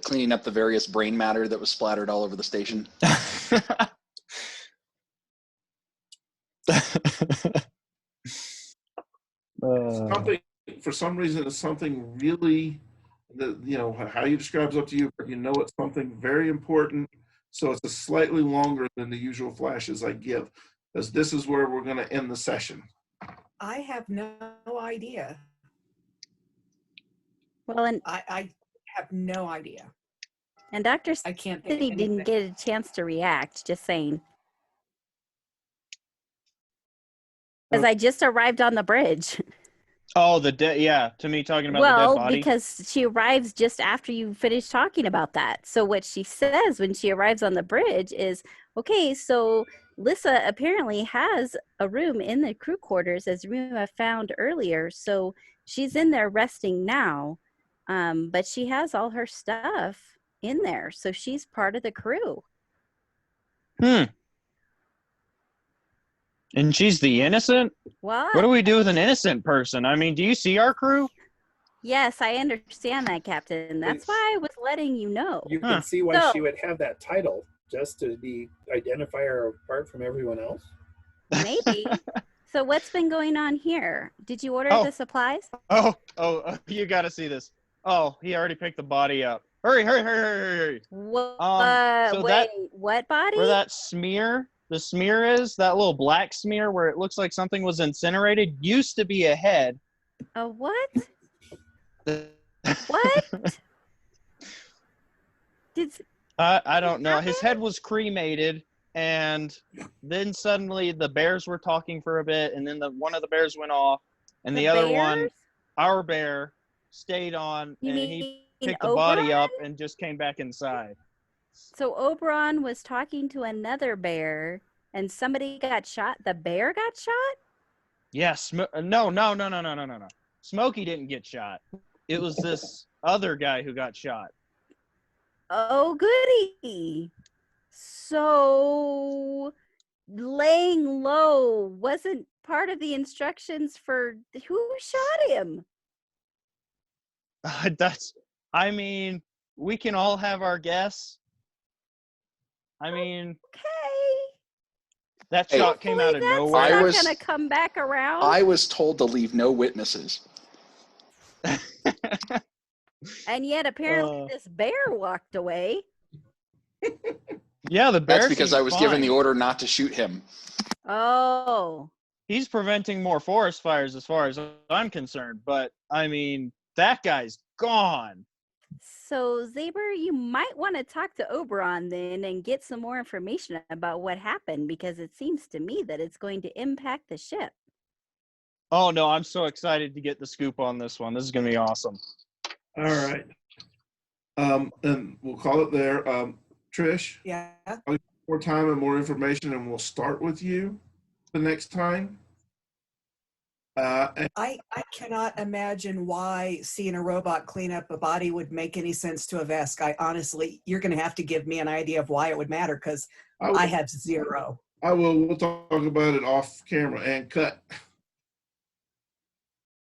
Cleaning up the various brain matter that was splattered all over the station. Something for some reason it's something really how you describe is up to you, but you know it's something very important. So it's a slightly longer than the usual flashes I give, because this is where we're going to end the session. I have no idea. Well, and I have no idea. Dr. I can't think Sidney of didn't anything. get a chance to react, just saying. Because I just arrived on the bridge. Oh, to me talking about the dead Well, body. because she arrives just after you finish talking about that. So what she says when she arrives on the bridge is, okay, so Lissa apparently has a room in the crew quarters, as Rima found earlier. So she's in there resting now, but she has all her stuff in there. So she's part of the crew. And she's the innocent? What? What do we do with an innocent person? I mean, do you see our crew? Yes, I understand that, Captain. That's why I was letting you know. You can see why she would have that title, just to identify her apart from everyone else. Maybe. So what's been going on here? Did you order the supplies? Oh, you got to see this. Oh, he already picked the body up. Hurry. What? So Wait, what body? where that smear, the smear is, that little black smear where it looks like something was incinerated, used to be a head. A what? What? I don't know. His head was cremated, and then suddenly the bears were talking for a bit, and then one of the bears went off, and the other one, our bear, stayed on, and he picked the body up and just came back inside. So Oberon was talking to another bear, and somebody got shot. The bear got shot? Yes. No. Smokey didn't get shot. It was this other guy who got shot. Oh, goody. So laying low wasn't part of the instructions for who shot him? I mean, we can all have our guess. I mean, okay. That shot came out of nowhere. I was gonna come back around. I was told to leave no witnesses. And yet apparently this bear walked away. Yeah, the bear. That's because I was given the order not to shoot him. Oh. He's preventing more forest fires as far as I'm concerned, but I mean, that guy's gone. So, Zaber, you might want to talk to Oberon then and get some more information about what happened, because it seems to me that it's going to impact the ship. Oh, no, I'm so excited to get the scoop on this one. This is going to be awesome. All right. And we'll call it there. Trish? Yeah? More time and more information, and we'll start with you the next time. I cannot imagine why seeing a robot clean up a body would make any sense to a Vesk. I honestly, you're going to have to give me an idea of why it would matter, because I have zero. We'll talk about it off camera and cut.